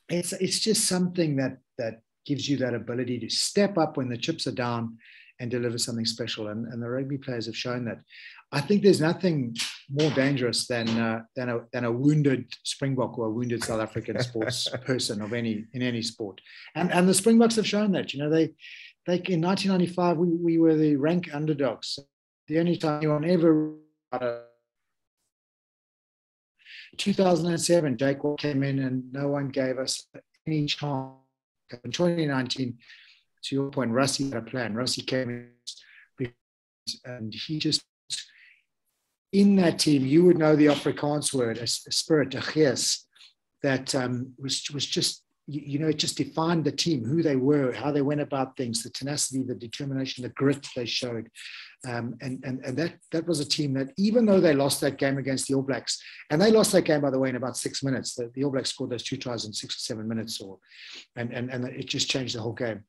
It's just something that gives you that ability to step up when the chips are down and deliver something special. And the rugby players have shown that. I think there's nothing more dangerous than a wounded Springbok or a wounded South African sports person in any sport. And the Springboks have shown that. They in 1995 we were the rank underdogs. The only time anyone ever. 2007, Jake came in and no one gave us any chance. In 2019. To your point, Rossi had a plan. Rossi came in and he just, in that team, you would know the Afrikaans word, a spirit, a gees, that was just, it just defined the team, who they were, how they went about things, the tenacity, the determination, the grit they showed. And that was a team that, even though they lost that game against the All Blacks, and they lost that game, by the way, in about 6 minutes. The All Blacks scored those 2 tries in 6 or 7 minutes, and it just changed the whole game.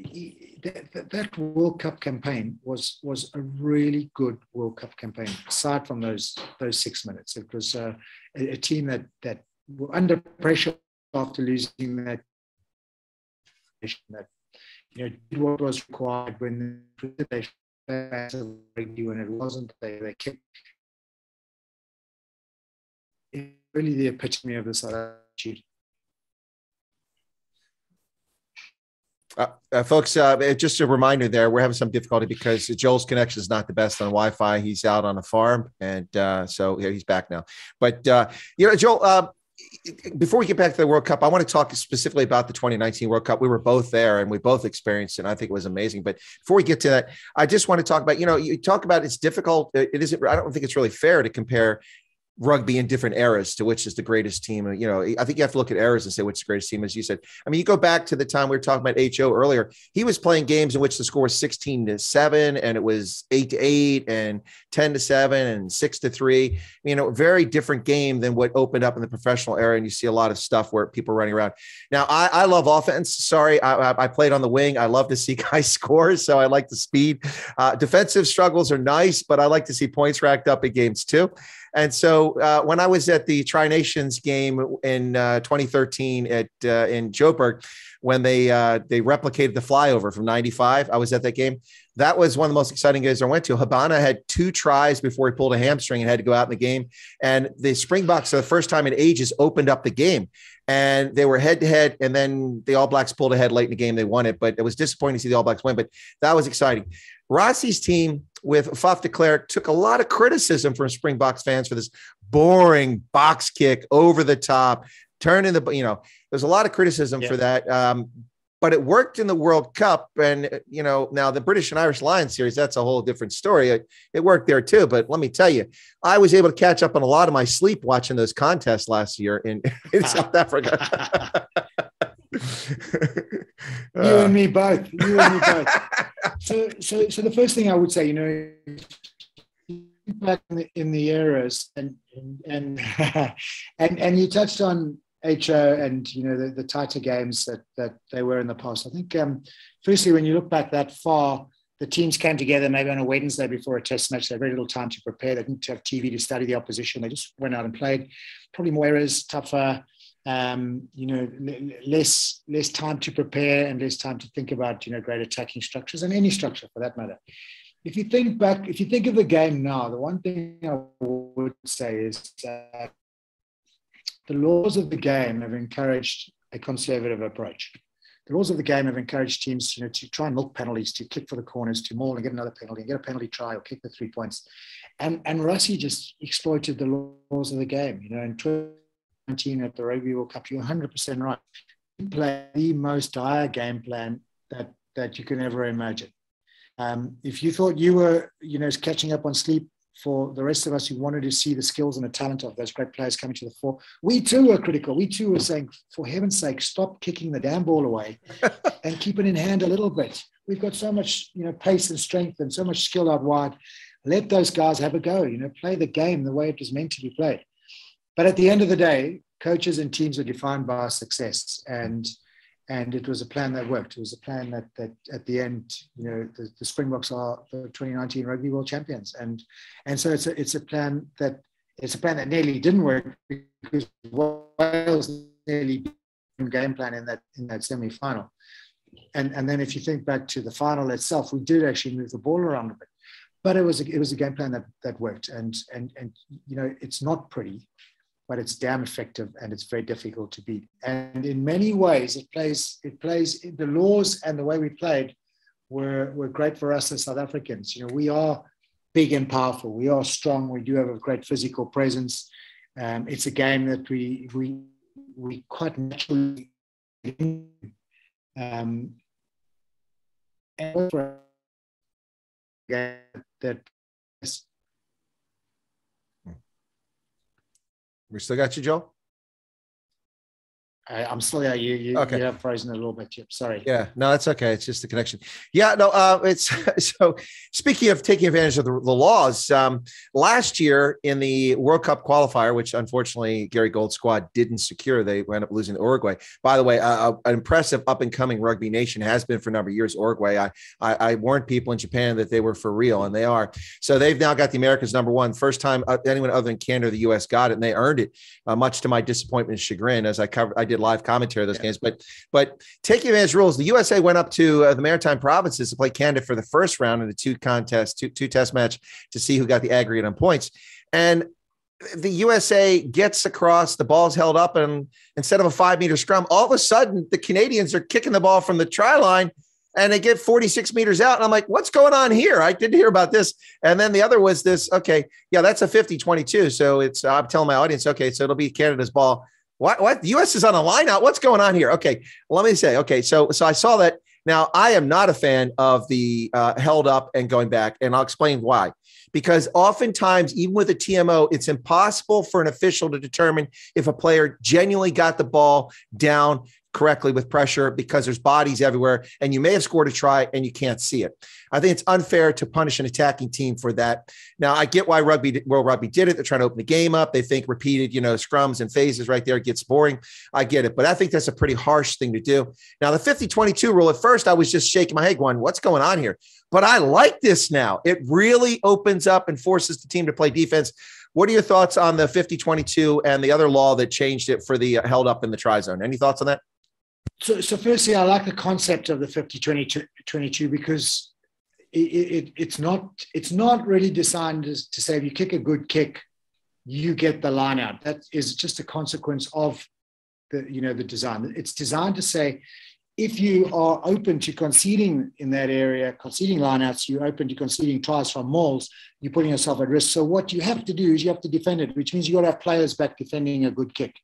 That World Cup campaign was a really good World Cup campaign. Aside from those 6 minutes, it was a team that were under pressure after losing that did what was required when they when it wasn't. They kept really the epitome of this attitude. Folks, just a reminder there, we're having some difficulty because Joel's connection is not the best on Wi-Fi. He's out on a farm, and so he's back now. But, Joel, before we get back to the World Cup, I want to talk specifically about the 2019 World Cup. We were both there and we both experienced it. And I think it was amazing. But before we get to that, I just want to talk about, you talk about it's difficult. It isn't, I don't think it's really fair to compare rugby in different eras to which is the greatest team. I think you have to look at eras and say which is the greatest team, as you said. I mean, you go back to the time we were talking about HO earlier. He was playing games in which the score was 16-7 and it was 8-8 and 10-7 and 6-3. Very different game than what opened up in the professional era. And you see a lot of stuff where people are running around. Now, I love offense. Sorry, I played on the wing. I love to see guys score, so I like the speed. Defensive struggles are nice, but I like to see points racked up in games too. And so when I was at the Tri-Nations game in 2013 in Joburg, when they replicated the flyover from 95, I was at that game. That was one of the most exciting games I went to. Habana had 2 tries before he pulled a hamstring and had to go out in the game. And the Springboks, for the first time in ages, opened up the game. And they were head-to-head, and then the All Blacks pulled ahead late in the game. They won it, but it was disappointing to see the All Blacks win, but that was exciting. Rossi's team with Faf de Klerk took a lot of criticism from Springboks fans for this boring box kick over the top, turning there's a lot of criticism for that. But it worked in the World Cup. And, now the British and Irish Lions series, that's a whole different story. It worked there too. But let me tell you, I was able to catch up on a lot of my sleep watching those contests last year in South Africa. You and me both. So the first thing I would say, back in the eras, and you touched on HO and the tighter games that they were in the past. I think firstly, when you look back that far, the teams came together maybe on a Wednesday before a test match. They had very little time to prepare. They didn't have TV to study the opposition. They just went out and played. Probably more errors, tougher. Less time to prepare and less time to think about, great attacking structures and any structure for that matter. If you think of the game now, the one thing I would say is that the laws of the game have encouraged a conservative approach. The laws of the game have encouraged teams, to try and milk penalties, to kick for the corners, to maul and get another penalty, and get a penalty try or kick the 3 points. And Rossi just exploited the laws of the game. In 2019 at the Rugby World Cup, you're 100% right. He played the most dire game plan that you can ever imagine. If you thought you were, catching up on sleep for the rest of us who wanted to see the skills and the talent of those great players coming to the fore, we too were critical. We too were saying, for heaven's sake, stop kicking the damn ball away and keep it in hand a little bit. We've got so much, pace and strength and so much skill out wide. Let those guys have a go, play the game the way it was meant to be played. But at the end of the day, coaches and teams are defined by success. And it was a plan that worked. It was a plan that at the end, the Springboks are the 2019 Rugby World Champions. And so it's a plan that nearly didn't work because Wales nearly game plan in that semi-final. And then if you think back to the final itself, we did actually move the ball around a bit. But it was a game plan that worked. And it's not pretty, but it's damn effective and it's very difficult to beat. And in many ways, it plays the laws and the way we played were great for us as South Africans. We are big and powerful. We are strong. We do have a great physical presence. It's a game that we quite naturally and for a game that We still got you, Joel? I'm still there. You have frozen a little bit. Yep. Sorry. Yeah, no, that's okay. It's just the connection. Yeah, no, it's so speaking of taking advantage of the laws, last year in the World Cup qualifier, which unfortunately Gary Gold's squad didn't secure, they wound up losing to Uruguay. By the way, an impressive up and coming rugby nation has been for a number of years. Uruguay, I warned people in Japan that they were for real, and they are. So they've now got the Americas number one. First time anyone other than Canada or the US got it, and they earned it, much to my disappointment and chagrin, as I did live commentary of those games. But taking advantage of rules, the USA went up to the Maritime Provinces to play Canada for the first round in the two test match to see who got the aggregate on points. And the USA gets across, the ball's held up, and instead of a 5-meter scrum, all of a sudden the Canadians are kicking the ball from the try line and they get 46 meters out. And I'm like, what's going on here? I didn't hear about this. And then the other was this, okay, yeah, that's a 50-22. So I'm telling my audience, okay, so it'll be Canada's ball. What? The U.S. is on a line out. What's going on here? Okay, let me say. Okay, so I saw that. Now, I am not a fan of the held up and going back, and I'll explain why. Because oftentimes, even with a TMO, it's impossible for an official to determine if a player genuinely got the ball down correctly with pressure, because there's bodies everywhere, and you may have scored a try and you can't see it. I think it's unfair to punish an attacking team for that. Now, I get why World Rugby did it. They're trying to open the game up. They think repeated, scrums and phases right there gets boring. I get it, but I think that's a pretty harsh thing to do. Now, the 50-22 rule, at first I was just shaking my head going, what's going on here? But I like this now. It really opens up and forces the team to play defense. What are your thoughts on the 50-22 and the other law that changed it for the held up in the try zone? Any thoughts on that? So firstly, I like the concept of the 50-22 because it's not really designed to say if you kick a good kick, you get the line out. That is just a consequence of the design. It's designed to say if you are open to conceding in that area, conceding lineouts, you're open to conceding tries from mauls, you're putting yourself at risk. So what you have to do is you have to defend it, which means you got to have players back defending a good kick.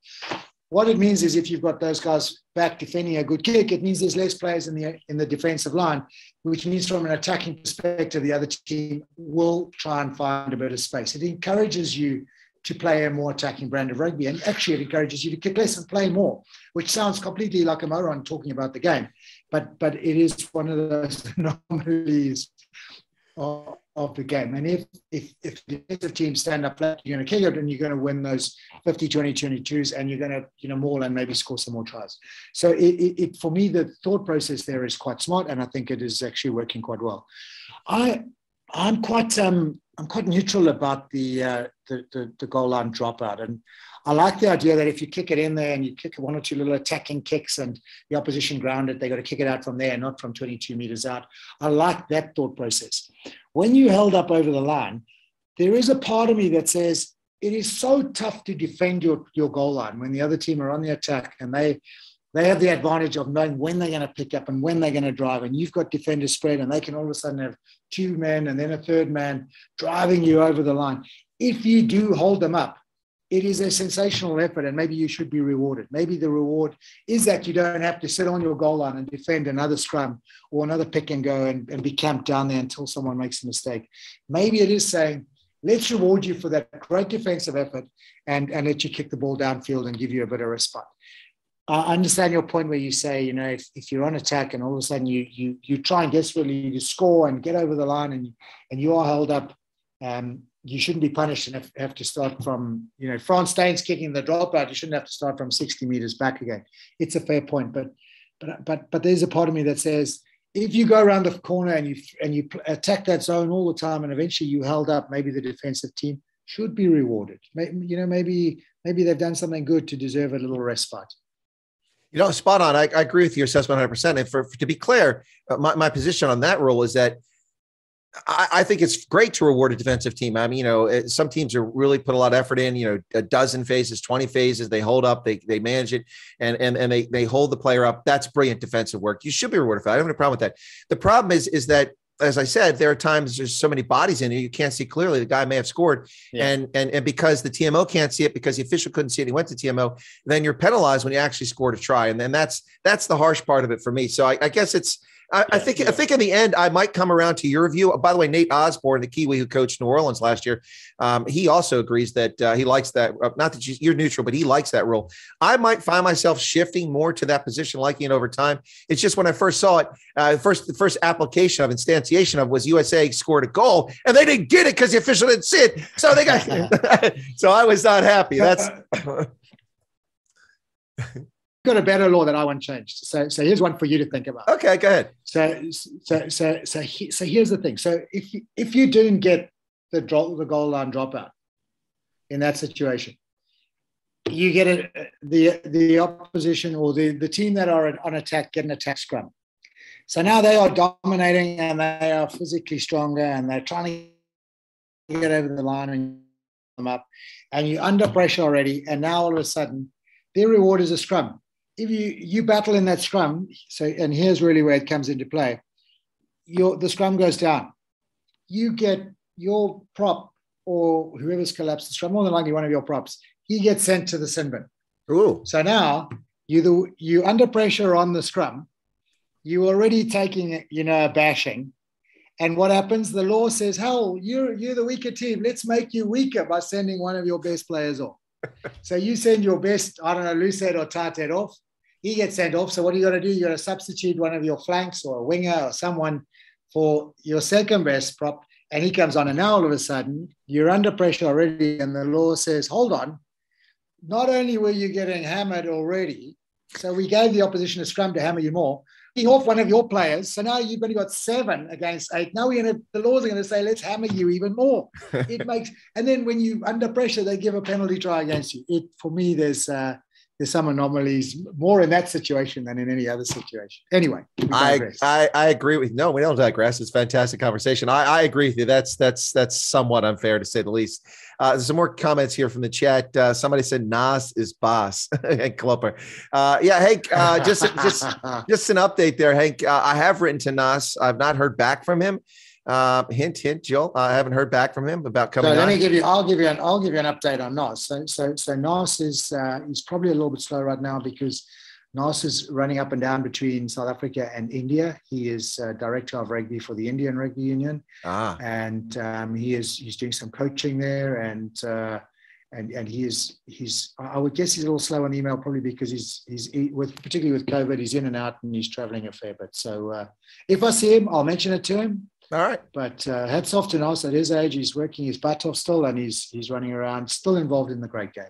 What it means is if you've got those guys back defending a good kick, it means there's less players in the defensive line, which means from an attacking perspective, the other team will try and find a bit of space. It encourages you to play a more attacking brand of rugby, and actually it encourages you to kick less and play more, which sounds completely like a moron talking about the game, but it is one of those anomalies of the game. And if the defensive team stand up flat, you're going to kick it and you're going to win those 50-20-22s, and you're going to maul and maybe score some more tries. So it for me, the thought process there is quite smart, and I think it is actually working quite well. I'm quite neutral about the goal line dropout, and I like the idea that if you kick it in there and you kick one or two little attacking kicks and the opposition ground it, they got to kick it out from there, not from 22 meters out. I like that thought process. When you held up over the line, there is a part of me that says it is so tough to defend your goal line when the other team are on the attack and they have the advantage of knowing when they're going to pick up and when they're going to drive, and you've got defenders spread and they can all of a sudden have two men and then a third man driving you over the line. If you do hold them up, it is a sensational effort, and maybe you should be rewarded. Maybe the reward is that you don't have to sit on your goal line and defend another scrum or another pick and go and be camped down there until someone makes a mistake. Maybe it is saying, let's reward you for that great defensive effort and let you kick the ball downfield and give you a bit of respite. I understand your point where you say, if you're on attack and all of a sudden you try and desperately to score and get over the line and you are held up, you shouldn't be punished and have to start from, Frans Steyn's kicking the dropout. You shouldn't have to start from 60 meters back again. It's a fair point, but there's a part of me that says if you go around the corner and you attack that zone all the time and eventually you held up, maybe the defensive team should be rewarded. Maybe they've done something good to deserve a little respite. Spot on. I agree with your assessment 100%. And to be clear, my position on that rule is that I think it's great to reward a defensive team. I mean, some teams are really put a lot of effort in, a dozen phases, 20 phases, they hold up, they manage it and they hold the player up. That's brilliant defensive work. You should be rewarded for that. I don't have a problem with that. The problem is that, as I said, there are times there's so many bodies in it, you can't see clearly. The guy may have scored. Yeah. And because the TMO can't see it, because the official couldn't see it, he went to TMO, then you're penalized when you actually scored a try. And then that's the harsh part of it for me. So I guess I think in the end, I might come around to your view. By the way, Nate Osborne, the Kiwi who coached New Orleans last year, he also agrees that he likes that. Not that you're neutral, but he likes that rule. I might find myself shifting more to that position, liking it over time. It's just when I first saw it, the first application of instantiation of was USA scored a goal and they didn't get it because the official didn't see it. So they got so I was not happy. That's got a better law that I want changed. So here's one for you to think about. Okay, go ahead. So here's the thing. So if you didn't get the goal line dropout in that situation, you get the opposition or the team that are on attack get an attack scrum. So now they are dominating and they are physically stronger and they're trying to get over the line and them up, and you're under pressure already. And now all of a sudden, their reward is a scrum. If you battle in that scrum, and here's really where it comes into play, the scrum goes down. You get your prop or whoever's collapsed the scrum, more than likely one of your props, he gets sent to the sin bin. Ooh. So now you under pressure on the scrum, you're already taking, a bashing. And what happens? The law says, hell, you're the weaker team. Let's make you weaker by sending one of your best players off. So you send your best, I don't know, loose head or tight head off. He gets sent off. So what do you got to do? You got to substitute one of your flanks or a winger or someone for your second best prop. And he comes on. And now all of a sudden, you're under pressure already. And the law says, hold on. Not only were you getting hammered already, so we gave the opposition a scrum to hammer you more, off one of your players. So now you've only got 7 against 8. Now the laws are going to say, let's hammer you even more. And then when you under pressure, they give a penalty try against you. For me, there's some anomalies more in that situation than in any other situation. Anyway, I agree with you. No, we don't digress. It's a fantastic conversation. I agree with you. That's somewhat unfair to say the least. There's some more comments here from the chat. Somebody said Nas is boss. Hank Klopper. Yeah, Hank, just an update there, Hank. I have written to Nas. I've not heard back from him. Hint, Joel. I haven't heard back from him about coming. So I'll give you an update on Nas. So Nas is probably a little bit slow right now because Nas is running up and down between South Africa and India. He is director of rugby for the Indian Rugby Union, and he's doing some coaching there, and he's I would guess he's a little slow on email probably because particularly with COVID, he's in and out and he's traveling a fair bit. So if I see him, I'll mention it to him. All right. But hats off to Nas. At his age, he's working his butt off still, and he's running around, still involved in the great game.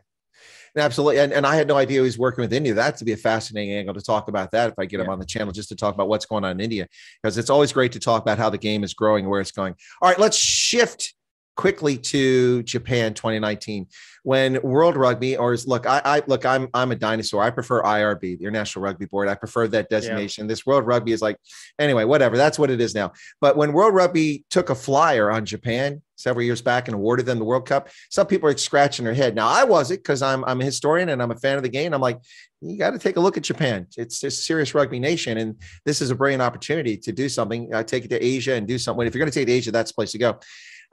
Absolutely. And I had no idea he was working with India. That's to be a fascinating angle to talk about that if I get him on the channel, just to talk about what's going on in India, because it's always great to talk about how the game is growing and where it's going. All right, let's shift quickly to Japan 2019 when World Rugby, I'm a dinosaur. I prefer IRB, the International Rugby Board. I prefer that designation. Yeah. This World Rugby is like, anyway, whatever. That's what it is now. But when World Rugby took a flyer on Japan several years back and awarded them the World Cup, some people are scratching their head. Now I wasn't, because I'm a historian and I'm a fan of the game. I'm like, you got to take a look at Japan. It's a serious rugby nation, and this is a brilliant opportunity to do something. Take it to Asia and do something. If you're going to take it to Asia, that's the place to go.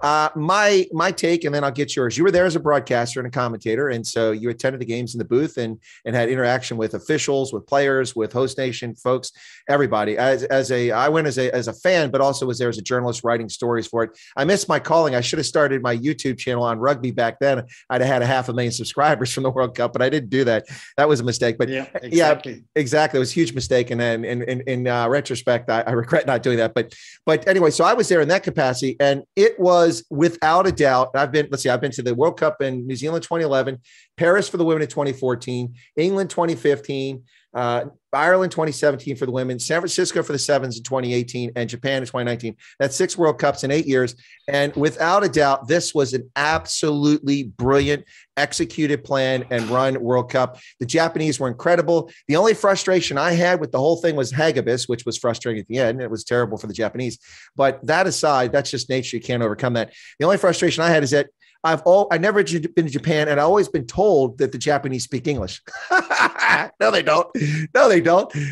My take, and then I'll get yours. You were there as a broadcaster and a commentator, and so you attended the games in the booth and had interaction with officials, with players, with host nation folks, everybody. I went as a fan, but also was there as a journalist writing stories for it. I missed my calling. I should have started my YouTube channel on rugby back then. I'd have had 500,000 subscribers from the World Cup, but I didn't do that. That was a mistake. But yeah, exactly. It was a huge mistake. And then in retrospect, I regret not doing that. But anyway, so I was there in that capacity, and it was without a doubt. I've been to the World Cup in New Zealand 2011, Paris for the women in 2014, England 2015, Ireland 2017 for the women, San Francisco for the sevens in 2018, and Japan in 2019. That's 6 World Cups in 8 years. And without a doubt, this was an absolutely brilliant executed plan and run World Cup. The Japanese were incredible. The only frustration I had with the whole thing was Hagibis, which was frustrating at the end. It was terrible for the Japanese. But that aside, that's just nature. You can't overcome that. The only frustration I had is that I've never been to Japan, and I've always been told that the Japanese speak English. No, they don't.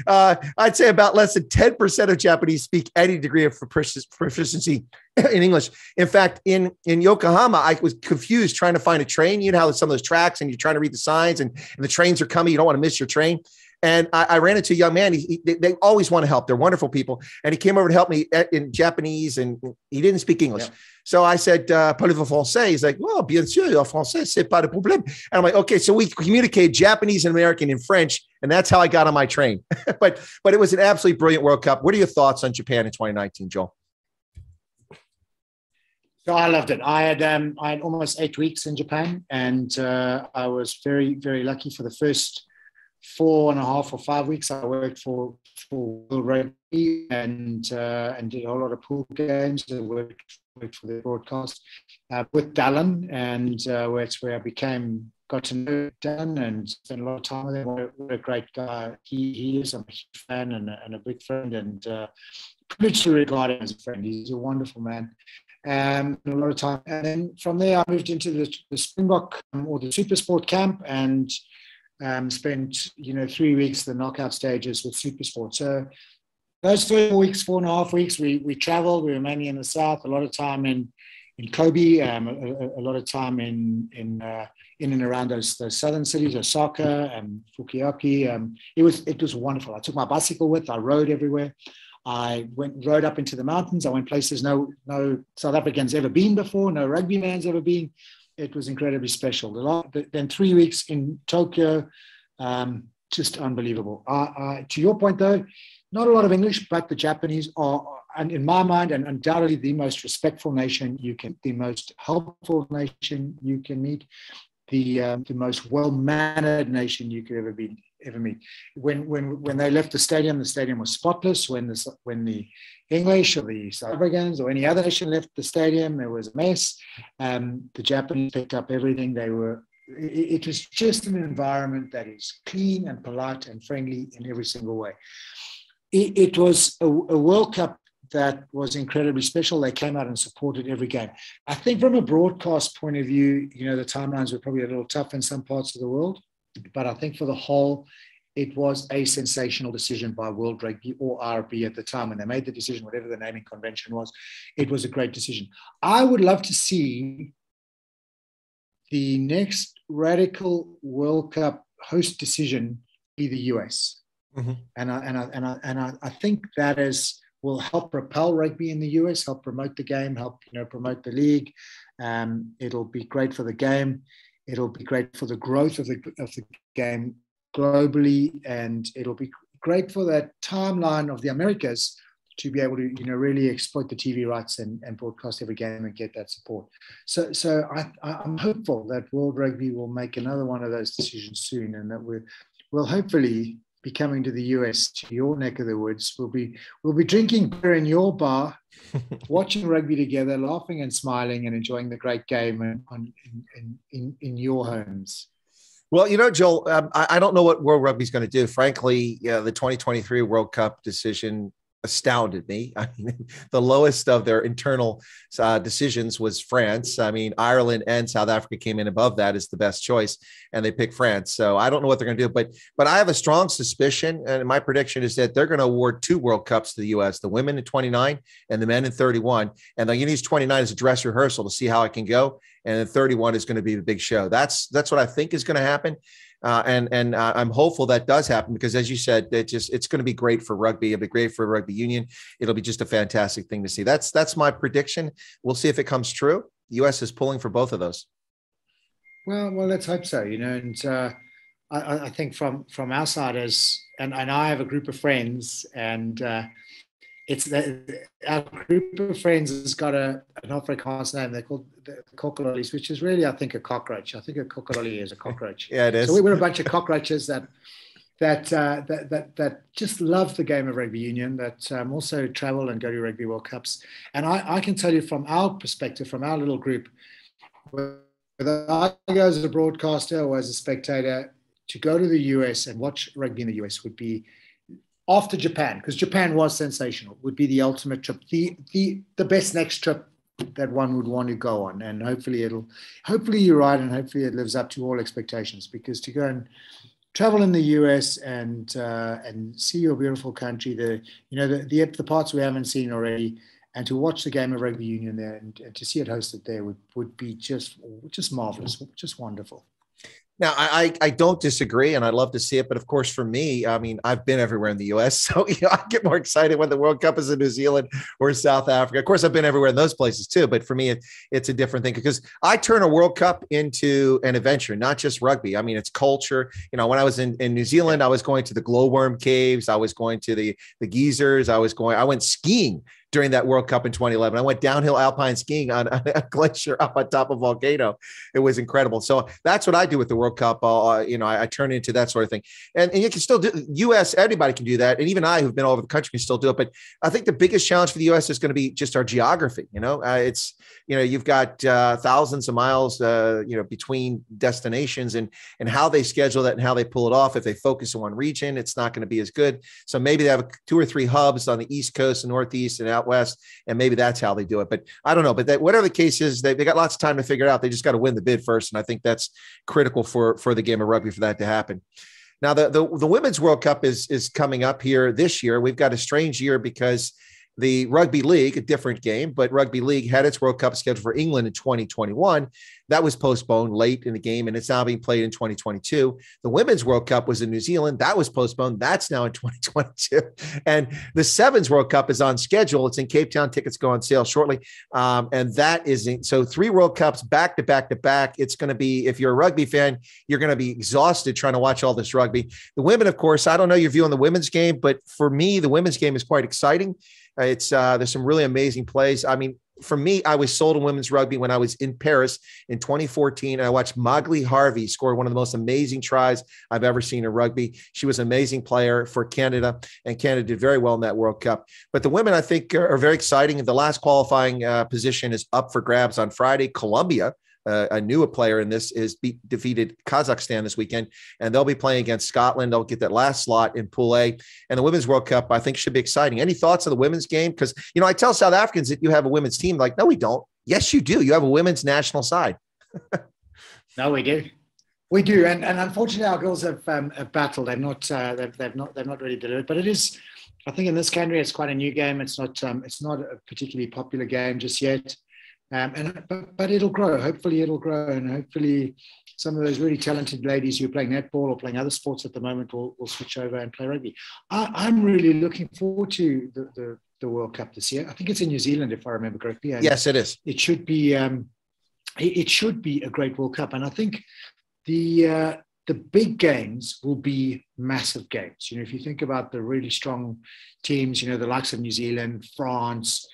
I'd say about less than 10% of Japanese speak any degree of proficiency in English. In fact, in Yokohama, I was confused trying to find a train. You know how some of those tracks, and you're trying to read the signs, and the trains are coming. You don't want to miss your train. And I ran into a young man. They always want to help. They're wonderful people. And he came over to help me in Japanese, and he didn't speak English. Yeah. So I said, parlez-vous français? He's like, well, bien sûr, français, c'est pas de problème. And I'm like, okay, so we communicate Japanese and American in French, and that's how I got on my train. but it was an absolutely brilliant World Cup. What are your thoughts on Japan in 2019, Joel? So I loved it. I had almost 8 weeks in Japan, and I was very, very lucky. For the first 4.5 or 5 weeks, I worked for World Rugby and did a whole lot of pool games. I worked for the broadcast with Talon, and that's where I got to know Talon and spent a lot of time with him. What a great guy he is. I'm a huge fan and a big friend, and privileged to regard him as a friend. He's a wonderful man. A lot of time. And then from there, I moved into the Springbok or the Super Sport camp, and spent 3 weeks the knockout stages with Super Sport. So those 4.5 weeks, we traveled. We were mainly in the south, a lot of time in Kobe, a lot of time in and around those southern cities, Osaka and Fukuoka. It was wonderful. I took my bicycle I rode everywhere. I rode up into the mountains. I went places no South Africans ever been before, no rugby man's ever been. It was incredibly special. Then 3 weeks in Tokyo, just unbelievable. To your point though, not a lot of English, but the Japanese are, and in my mind, and undoubtedly the most respectful nation the most helpful nation you can meet, the most well-mannered nation you could ever meet. When they left the stadium was spotless. When the English or the South Africans or any other nation left the stadium, there was a mess. The Japanese picked up everything. It was just an environment that is clean and polite and friendly in every single way. It was a World Cup that was incredibly special. They came out and supported every game. I think from a broadcast point of view, the timelines were probably a little tough in some parts of the world, but I think for the whole, it was a sensational decision by World Rugby or RB at the time when they made the decision, whatever the naming convention was. It was a great decision. I would love to see the next radical World Cup host decision be the US. Mm-hmm. And I think that will help propel rugby in the US, help promote the game, help promote the league. It'll be great for the game. It'll be great for the growth of the game globally, and it'll be great for that timeline of the Americas to be able to really exploit the TV rights and broadcast every game and get that support. So I'm hopeful that World Rugby will make another one of those decisions soon, and that we'll hopefully be coming to the US, to your neck of the woods. We'll be drinking beer in your bar, watching rugby together, laughing and smiling and enjoying the great game in your homes. Well, Joel, I don't know what World Rugby is going to do. Frankly, the 2023 World Cup decision astounded me. I mean, the lowest of their internal decisions was France. I mean, Ireland and South Africa came in above that as the best choice, and they picked France. So I don't know what they're going to do, but I have a strong suspicion, and my prediction is that they're going to award 2 World Cups to the U.S., the women in 29 and the men in 31. And they're going to use 29 as a dress rehearsal to see how it can go. And then 31 is going to be the big show. That's what I think is going to happen. And I'm hopeful that does happen, because as you said, it's going to be great for rugby. It'll be great for rugby union. It'll be just a fantastic thing to see. That's my prediction. We'll see if it comes true. The U.S. is pulling for both of those. Well, let's hope so, and I think from our side and I have a group of friends, and our group of friends has got an Afrikaans name. They're called the Kokorolis, which is really, I think, a cockroach. I think a Kokoroli is a cockroach. Yeah, it is. So we're a bunch of cockroaches that just love the game of rugby union, that also travel and go to Rugby World Cups. And I can tell you from our perspective, from our little group, whether I go as a broadcaster or as a spectator, to go to the US and watch rugby in the US would be, after Japan, because Japan was sensational, would be the ultimate trip, the best next trip that one would want to go on. And hopefully you're right, and hopefully it lives up to all expectations, because to go and travel in the US and see your beautiful country, the parts we haven't seen already, and to watch the game of rugby union there and to see it hosted there would be just marvelous, just wonderful. Now, I don't disagree, and I'd love to see it. But of course, for me, I mean, I've been everywhere in the U.S., so I get more excited when the World Cup is in New Zealand or South Africa. Of course, I've been everywhere in those places too. But for me, it's a different thing, because I turn a World Cup into an adventure, not just rugby. I mean, it's culture. When I was in New Zealand, I was going to the glowworm caves. I was going to the geysers. I went skiing during that World Cup in 2011. I went downhill alpine skiing on a glacier up on top of a volcano. It was incredible. So that's what I do with the World Cup. I turn into that sort of thing. And you can still do US, anybody can do that. And even I, who've been all over the country, can still do it. But I think the biggest challenge for the US is going to be just our geography. You've got thousands of miles, between destinations, and how they schedule that and how they pull it off. If they focus on one region, it's not going to be as good. So maybe they have 2 or 3 hubs on the East Coast and Northeast and out West, and maybe that's how they do it. But I don't know. But whatever the case is, they got lots of time to figure it out. They just got to win the bid first, and I think that's critical for the game of rugby for that to happen. Now, the Women's World Cup is coming up here this year. We've got a strange year because The Rugby League, a different game, but Rugby League had its World Cup scheduled for England in 2021. That was postponed late in the game, and it's now being played in 2022. The Women's World Cup was in New Zealand. That was postponed. That's now in 2022. And the Sevens World Cup is on schedule. It's in Cape Town. Tickets go on sale shortly. And that is so 3 World Cups back to back to back. It's going to be, if you're a rugby fan, you're going to be exhausted trying to watch all this rugby. The women, of course, I don't know your view on the women's game, but for me, the women's game is quite exciting. It's there's some really amazing plays. I mean, for me, I was sold on women's rugby when I was in Paris in 2014. And I watched Mowgli Harvey score one of the most amazing tries I've ever seen in rugby. She was an amazing player for Canada, and Canada did very well in that World Cup. But the women, I think, are very exciting. The last qualifying position is up for grabs on Friday. Colombia, a newer player in this, defeated Kazakhstan this weekend, and they'll be playing against Scotland. They'll get that last slot in Pool A, and the Women's World Cup, I think, should be exciting. Any thoughts on the women's game? Because, you know, I tell South Africans that you have a women's team. Like, no, we don't. Yes, you do. You have a women's national side. No, we do. We do. And unfortunately, our girls have battled. They've not really delivered. But it is, I think in this country, it's quite a new game. It's not a particularly popular game just yet. But it'll grow. Hopefully it'll grow, and hopefully some of those really talented ladies who are playing netball or playing other sports at the moment will switch over and play rugby. I'm really looking forward to the World Cup this year. I think it's in New Zealand, if I remember correctly. And yes, it is. It should be a great World Cup, and I think the big games will be massive games. You know, if you think about the really strong teams, you know, the likes of New Zealand, France.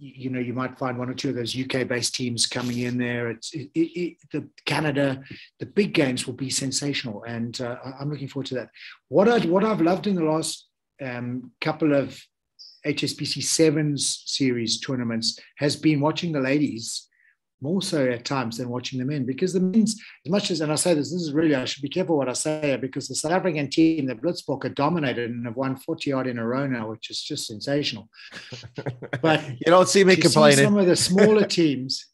You know, you might find one or two of those UK-based teams coming in there. The Canada, the big games will be sensational, and I'm looking forward to that. What I've loved in the last couple of HSBC Sevens series tournaments has been watching the ladies more so at times than watching the men, because the men's, as much as, and I say this is really, I should be careful what I say, because the South African team, the Blitzbok, are dominated and have won 40 odd in a row now, which is just sensational. But you don't see me complaining. See some of the smaller teams,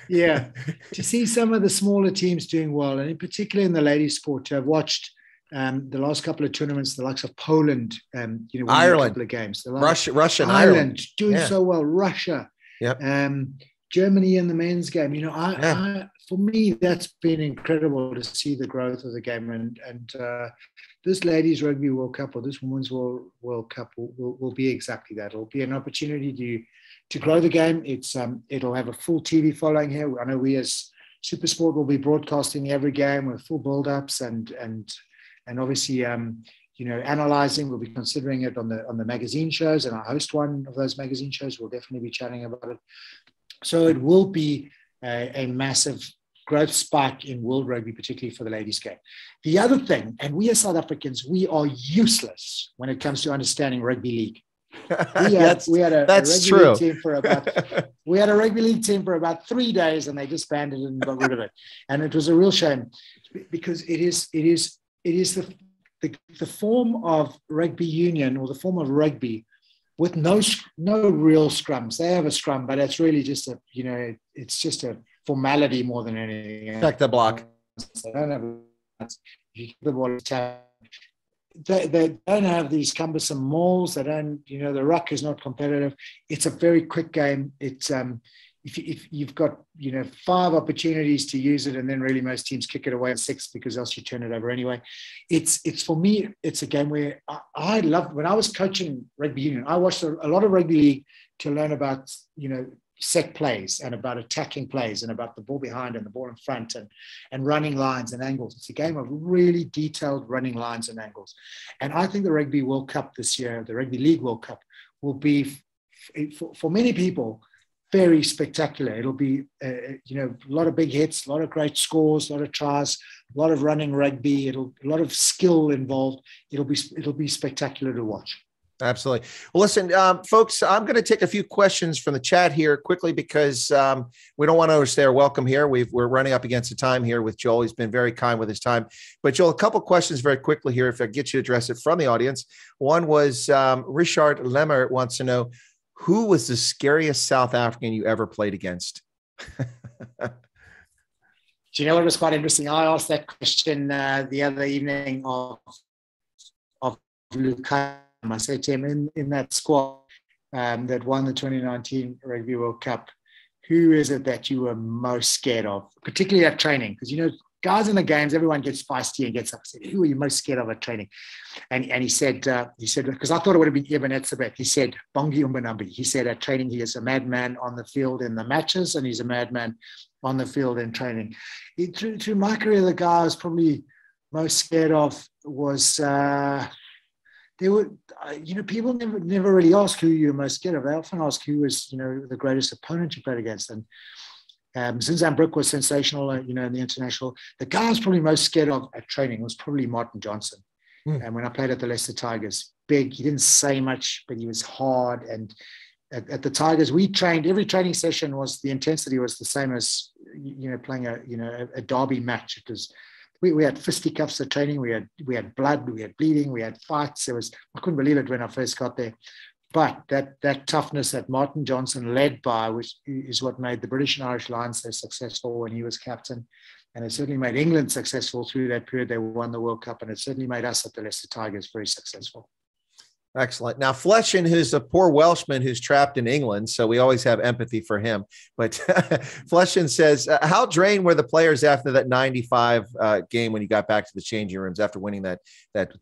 to see some of the smaller teams doing well, and in particular in the ladies' sport, to have watched the last couple of tournaments, the likes of Poland, you know, Ireland, a couple of games, Russia, and Ireland doing so well, Russia, yep. Germany in the men's game. You know, for me, that's been incredible to see the growth of the game. And this Ladies Rugby World Cup, or this Women's World Cup, will be exactly that. It'll be an opportunity to grow the game. It'll have a full TV following here. I know we as SuperSport will be broadcasting every game with full build-ups and obviously you know, analyzing. We'll be considering it on the magazine shows, and I host one of those magazine shows. We'll definitely be chatting about it. So it will be a massive growth spike in world rugby, particularly for the ladies' game. The other thing, and we as South Africans, we are useless when it comes to understanding rugby league. We had a rugby league team for about 3 days, and they disbanded it and got rid of it. And it was a real shame, because it is the form of rugby union, or the form of rugby, with no real scrums. They have a scrum, but it's really just it's just a formality more than anything. Check the block. They don't have, they don't have these cumbersome mauls. They don't, the ruck is not competitive. It's a very quick game. It's if you've got 5 opportunities to use it, and then really most teams kick it away in 6, because else you turn it over anyway. It's for me, it's a game where I loved. When I was coaching rugby union, I watched a lot of rugby league to learn about set plays, and about attacking plays, and about the ball behind and the ball in front, and running lines and angles. It's a game of really detailed running lines and angles. And I think the Rugby World Cup this year, the Rugby League World Cup, will be for many people very spectacular. It'll be, a lot of big hits, a lot of great scores, a lot of tries, a lot of running rugby. A lot of skill involved. It'll be spectacular to watch. Absolutely. Well, listen, folks, I'm going to take a few questions from the chat here quickly, because we don't want to overstay our welcome here. We're running up against the time here with Joel. He's been very kind with his time. But Joel, a couple questions very quickly here, if I get you to address it from the audience. One was Richard Lemmer wants to know, who was the scariest South African you ever played against? Do you know what was quite interesting? I asked that question the other evening of Lukai I said to him, in that squad that won the 2019 Rugby World Cup, who is it that you were most scared of, particularly at training? Because, guys in the games, everyone gets feisty and gets upset. Who are you most scared of at training? And he said, because I thought it would have been Eben Etzebeth. He said, Bongi Umbanambi. He said at training, he is a madman on the field in the matches, and he's a madman on the field in training. Through my career, the guy I was probably most scared of was, people never really ask who you're most scared of. They often ask who was, the greatest opponent you played against. And Zinzan Brook was sensational, in the international. The guy I was probably most scared of at training was probably Martin Johnson. And when I played at the Leicester Tigers, big, he didn't say much, but he was hard. And at the Tigers, we trained, every training session the intensity was the same as, playing a derby match. It was, we had fisticuffs at training. We had blood, we had bleeding, we had fights. I couldn't believe it when I first got there. But that toughness that Martin Johnson led by, which is what made the British and Irish Lions so successful when he was captain. And it certainly made England successful through that period. They won the World Cup, and it certainly made us at the Leicester Tigers very successful. Excellent. Now, Fletchen, who's a poor Welshman who's trapped in England, so we always have empathy for him. But Fletchen says, how drained were the players after that 95 game when you got back to the changing rooms after winning that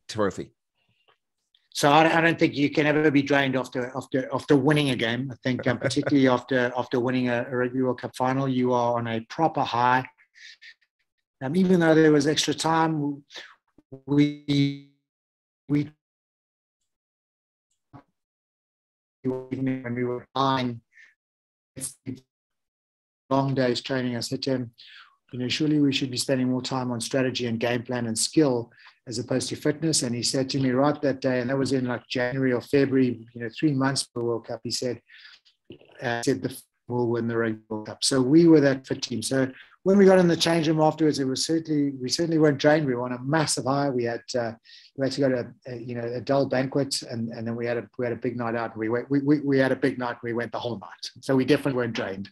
trophy? So I don't think you can ever be drained after winning a game. I think particularly after winning a Rugby World Cup final, you are on a proper high. Even though there was extra time, when we were fine, long days training, I said to him, surely we should be spending more time on strategy and game plan and skill as opposed to fitness. And he said to me right that day, and that was in like January or February, 3 months before the World Cup, he said the will win the Rugby World Cup. So we were that fit team. So when we got in the change room afterwards, we certainly weren't drained. We were on a massive high. We had to go to a dull banquet, and then we had a big night out. We had a big night. We went the whole night. So we definitely weren't drained.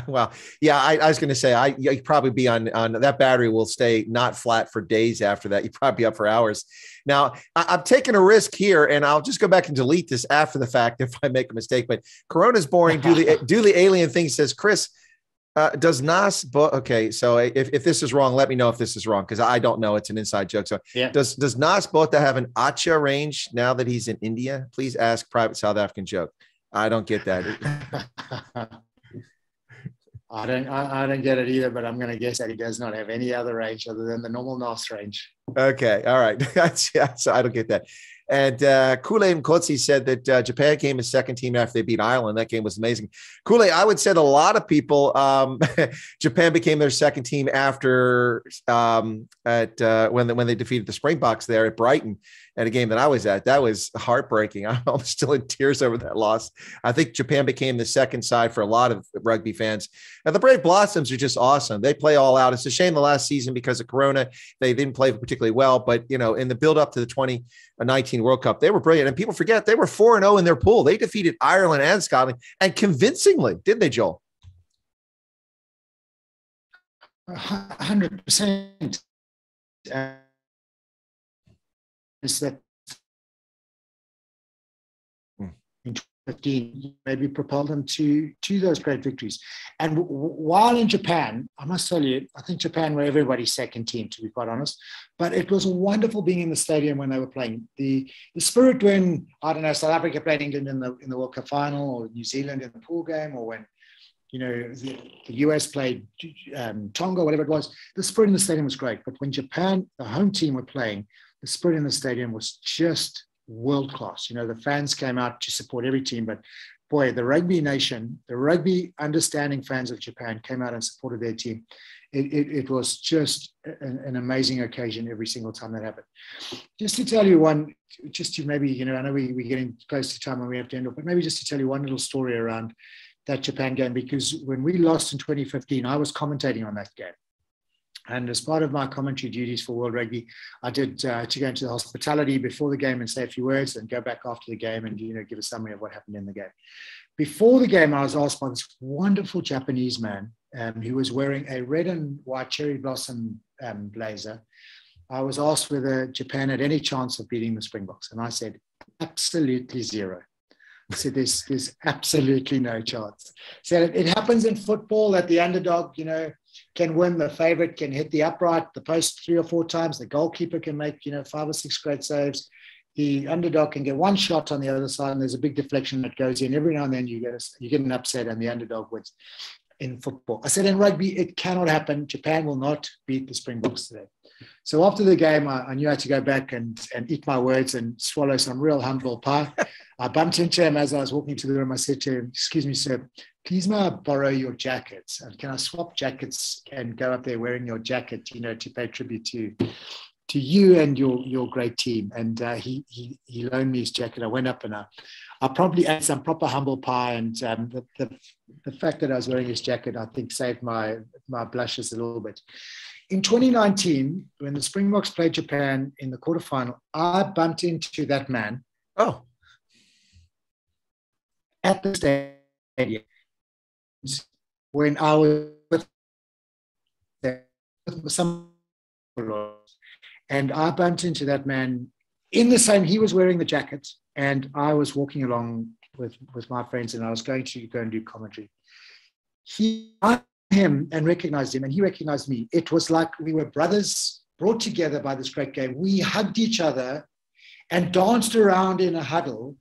Well, yeah, I was going to say, you'd probably be on that battery will stay not flat for days after that. You'd probably be up for hours. Now, I'm taking a risk here, and I'll just go back and delete this after the fact if I make a mistake. But Corona's boring. Do the alien thing. Says Chris. Does Nas okay? So if this is wrong, let me know if this is wrong, because I don't know. It's an inside joke. So yeah. Does Nas Botha have an Acha range now that he's in India? Please ask private South African joke. I don't get that. I don't get it either, but I'm going to guess that he does not have any other range other than the normal Nas range. Okay, all right. So I don't get that. And Kule Mkotsi said that Japan came as second team after they beat Ireland. That game was amazing. Kule, I would say that a lot of people, Japan became their second team after when they defeated the Springboks there at Brighton at a game that I was at. That was heartbreaking. I'm still in tears over that loss. I think Japan became the second side for a lot of rugby fans. And the Brave Blossoms are just awesome. They play all out. It's a shame the last season because of Corona, they didn't play particularly well. But, in the build up to the 2019 World Cup, they were brilliant. And people forget they were 4-0 in their pool. They defeated Ireland and Scotland, and convincingly, didn't they, Joel? 100%. Is that in 2015 maybe propelled them to those great victories. And while in Japan, I must tell you, I think Japan were everybody's second team, to be quite honest. But it was wonderful being in the stadium when they were playing. The spirit when, I don't know, South Africa played England in the World Cup final, or New Zealand in the pool game, or when the US played Tonga, whatever it was, the spirit in the stadium was great. But when Japan, the home team, were playing, the spirit in the stadium was just world class. The fans came out to support every team, but boy, the rugby nation, the rugby understanding fans of Japan came out and supported their team. It was just an amazing occasion every single time that happened. Just to tell you one, just to maybe, I know we're getting close to time when we have to end up, but maybe just to tell you one little story around that Japan game, because when we lost in 2015, I was commentating on that game. And as part of my commentary duties for World Rugby, I did to go into the hospitality before the game and say a few words, and go back after the game and give a summary of what happened in the game. Before the game, I was asked by this wonderful Japanese man who was wearing a red and white cherry blossom blazer, I was asked whether Japan had any chance of beating the Springboks. And I said, absolutely zero. I said, there's absolutely no chance. So it happens in football that the underdog, can win, the favorite can hit the upright, the post 3 or 4 times, the goalkeeper can make, 5 or 6 great saves. The underdog can get one shot on the other side, and there's a big deflection that goes in. Every now and then you get an upset and the underdog wins in football. I said in rugby, it cannot happen. Japan will not beat the Springboks today. So after the game, I knew I had to go back and eat my words and swallow some real humble pie. I bumped into him as I was walking to the room. I said to him, excuse me, sir, please may I borrow your jackets? And can I swap jackets and go up there wearing your jacket, to pay tribute to you and your great team? And he loaned me his jacket. I went up and I probably ate some proper humble pie. And the fact that I was wearing his jacket, I think, saved my blushes a little bit. In 2019, when the Springboks played Japan in the quarterfinal, I bumped into that man. Oh. At the stadium when I was with some, and I bumped into that man in the same, he was wearing the jacket and I was walking along with my friends and I was going to go and do commentary. I him and recognized him and he recognized me. It was like we were brothers brought together by this great game. We hugged each other and danced around in a huddle.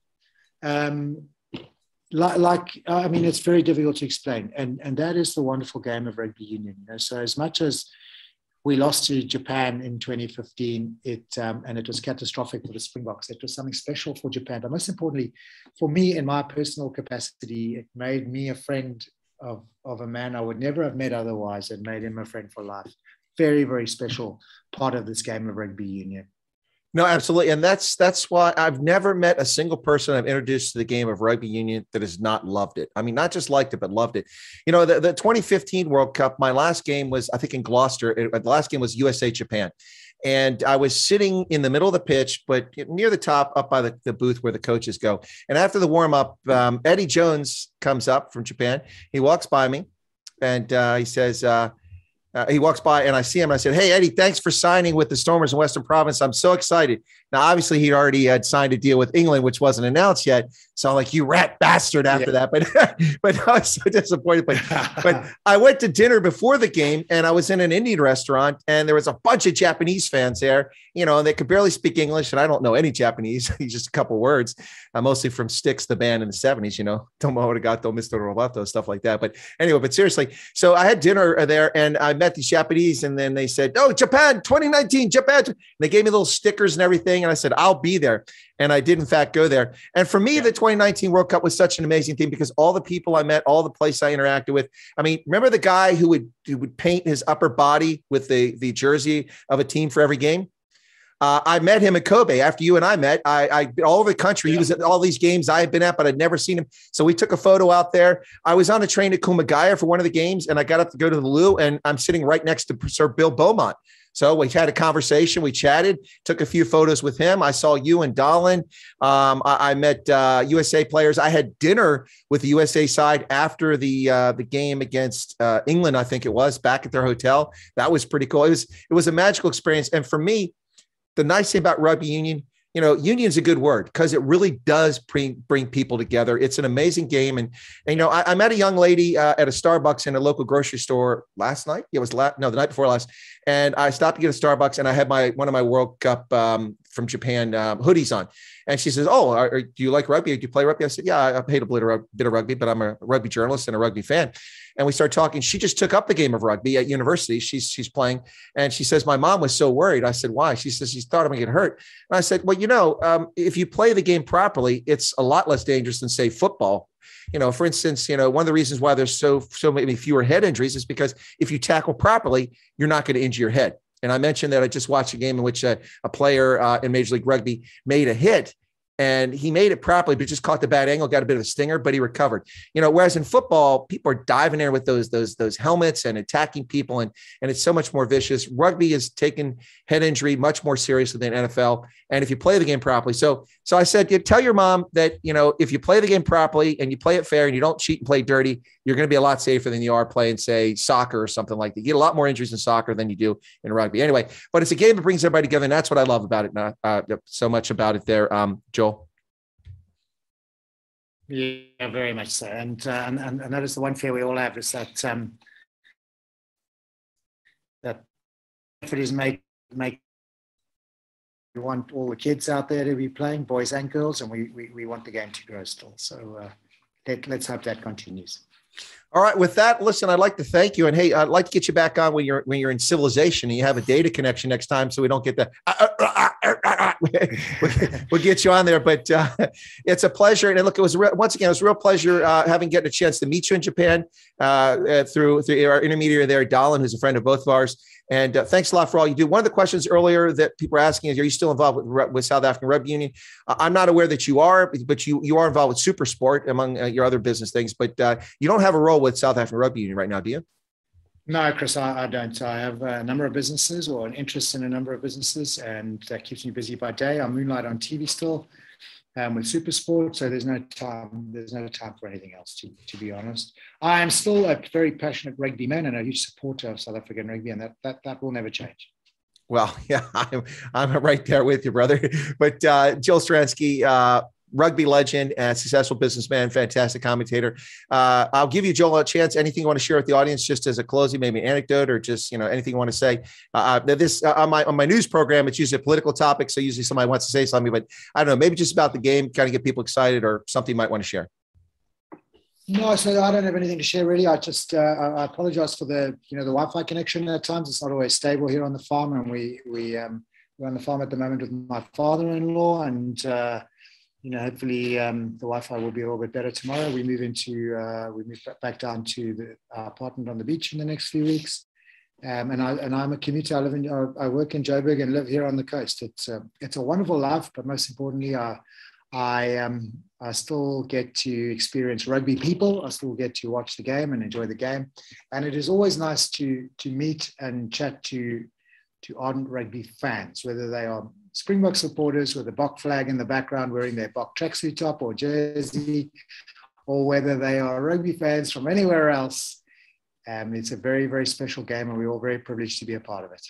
It's very difficult to explain. And that is the wonderful game of rugby union. So as much as we lost to Japan in 2015, and it was catastrophic for the Springboks, it was something special for Japan. But most importantly, for me, in my personal capacity, it made me a friend of a man I would never have met otherwise. It made him a friend for life. Very, very special part of this game of rugby union. No, absolutely. And that's why I've never met a single person I've introduced to the game of rugby union that has not loved it. I mean, not just liked it, but loved it. The 2015 World Cup, my last game was, I think, in Gloucester. The last game was USA Japan. And I was sitting in the middle of the pitch, but near the top, up by the booth where the coaches go. And after the warm-up, Eddie Jones comes up from Japan. He walks by me and he says, he walks by and I see him. And I said, hey, Eddie, thanks for signing with the Stormers in Western Province. I'm so excited. Now, obviously, he already had signed a deal with England, which wasn't announced yet. So I'm like, you rat bastard after that. But I was so disappointed. But I went to dinner before the game and I was in an Indian restaurant and there was a bunch of Japanese fans there, and they could barely speak English. And I don't know any Japanese, just a couple words, mostly from Styx, the band in the 70s, Tomo Arigato, Mr. Roboto, stuff like that. But anyway, but seriously, so I had dinner there and I met these Japanese and then they said, oh, Japan, 2019, Japan. And they gave me little stickers and everything. And I said, I'll be there. And I did, in fact, go there. And for me, the 2019 World Cup was such an amazing thing because all the people I met, all the places I interacted with. I mean, remember the guy who would paint his upper body with the jersey of a team for every game? I met him at Kobe after you and I met. I all over the country. He was at all these games I had been at, but I'd never seen him. So we took a photo out there. I was on a train at Kumagaya for one of the games, and I got up to go to the loo, and I'm sitting right next to Sir Bill Beaumont. So we had a conversation. We chatted, took a few photos with him. I saw you and Talon. I met USA players. I had dinner with the USA side after the game against England, I think it was, back at their hotel. That was pretty cool. It was a magical experience. And for me, the nice thing about rugby union, union is a good word because it really does bring people together. It's an amazing game. And I met a young lady at a Starbucks in a local grocery store last night. It was the night before last. And I stopped to get a Starbucks and I had one of my World Cup from Japan hoodies on. And she says, oh, do you like rugby? Do you play rugby? I said, yeah, I played a bit of rugby, but I'm a rugby journalist and a rugby fan. And we started talking. She just took up the game of rugby at university. She's playing. And she says, my mom was so worried. I said, why? She says, she thought I'm going to get hurt. And I said, well, if you play the game properly, it's a lot less dangerous than, say, football. For instance, one of the reasons why there's so many fewer head injuries is because if you tackle properly, you're not going to injure your head. And I mentioned that I just watched a game in which a player in Major League Rugby made a hit. And he made it properly, but just caught the bad angle, got a bit of a stinger, but he recovered. Whereas in football, people are diving there with those helmets and attacking people, and it's so much more vicious. Rugby is taking head injury much more seriously than NFL. And if you play the game properly, so I said, tell your mom that if you play the game properly and you play it fair and you don't cheat and play dirty, you're going to be a lot safer than you are playing, say, soccer or something like that. You get a lot more injuries in soccer than you do in rugby. Anyway, but it's a game that brings everybody together, and that's what I love about it. So much about it there, Joel. Yeah, very much so. And that is the one fear we all have, is that that effort is make we want all the kids out there to be playing, boys and girls, and we want the game to grow still. So let's hope that continues. All right. With that, listen, I'd like to thank you. And hey, I'd like to get you back on when you're in civilization and you have a data connection next time, so we don't get the we'll get you on there. But it's a pleasure. And look, it was once again, it was a real pleasure getting a chance to meet you in Japan through our intermediary there, Talon, who's a friend of both of ours. And thanks a lot for all you do. One of the questions earlier that people are asking is, are you still involved with South African Rugby Union? I'm not aware that you are, but you are involved with Super Sport among your other business things. But you don't have a role with South African Rugby Union right now, do you? No, Chris, I don't. I have a number of businesses, or an interest in a number of businesses, and that keeps me busy by day. I moonlight on TV still with Super Sport, so there's no time. There's no time for anything else, to be honest. I am still a very passionate rugby man and a huge supporter of South African rugby, and that will never change. Well, yeah, I'm right there with you, brother. But Joel Stransky, rugby legend and successful businessman, fantastic commentator. I'll give you, Joel, a chance. Anything you want to share with the audience, just as a closing, maybe an anecdote or just, anything you want to say. This on my news program, it's usually a political topic. So usually somebody wants to say something, but I don't know, maybe just about the game, kind of get people excited, or something you might want to share. No, so I don't have anything to share really. I just I apologize for the Wi-Fi connection at times. It's not always stable here on the farm, and we're on the farm at the moment with my father-in-law, and hopefully the Wi-Fi will be a little bit better tomorrow. We move back down to our apartment on the beach in the next few weeks. And I'm a commuter. I work in Joburg and live here on the coast. It's a wonderful life, but most importantly, I still get to experience rugby people. I still get to watch the game and enjoy the game. And it is always nice to meet and chat to ardent rugby fans, whether they are Springbok supporters with a Bok flag in the background wearing their Bok tracksuit top or jersey, or whether they are rugby fans from anywhere else. It's a very, very special game, and we're all very privileged to be a part of it.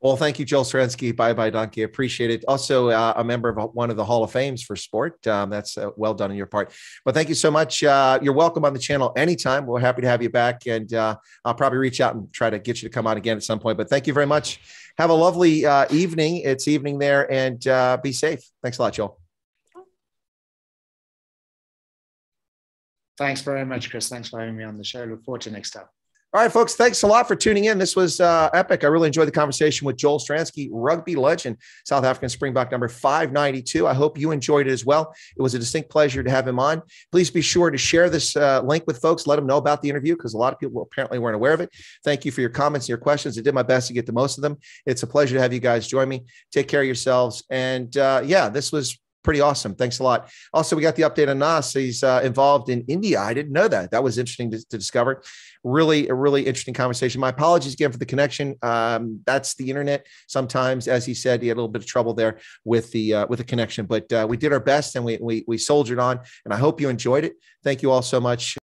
Well, thank you, Joel Stransky. Bye-bye, Donkey. Appreciate it. Also, a member of one of the Hall of Fames for sport. That's well done on your part. But thank you so much. You're welcome on the channel anytime. We're happy to have you back. And I'll probably reach out and try to get you to come on again at some point. But thank you very much. Have a lovely evening. It's evening there. And be safe. Thanks a lot, Joel. Thanks very much, Chris. Thanks for having me on the show. Look forward to next time. All right, folks, thanks a lot for tuning in. This was epic. I really enjoyed the conversation with Joel Stransky, rugby legend, South African Springbok number 592. I hope you enjoyed it as well. It was a distinct pleasure to have him on. Please be sure to share this link with folks. Let them know about the interview, because a lot of people apparently weren't aware of it. Thank you for your comments and your questions. I did my best to get to most of them. It's a pleasure to have you guys join me. Take care of yourselves. And this was pretty awesome. Thanks a lot. Also, we got the update on Nas. He's involved in India. I didn't know that. That was interesting to discover. Really, a really interesting conversation. My apologies again for the connection. That's the internet. Sometimes, as he said, he had a little bit of trouble there with the connection, but we did our best, and we soldiered on, and I hope you enjoyed it. Thank you all so much.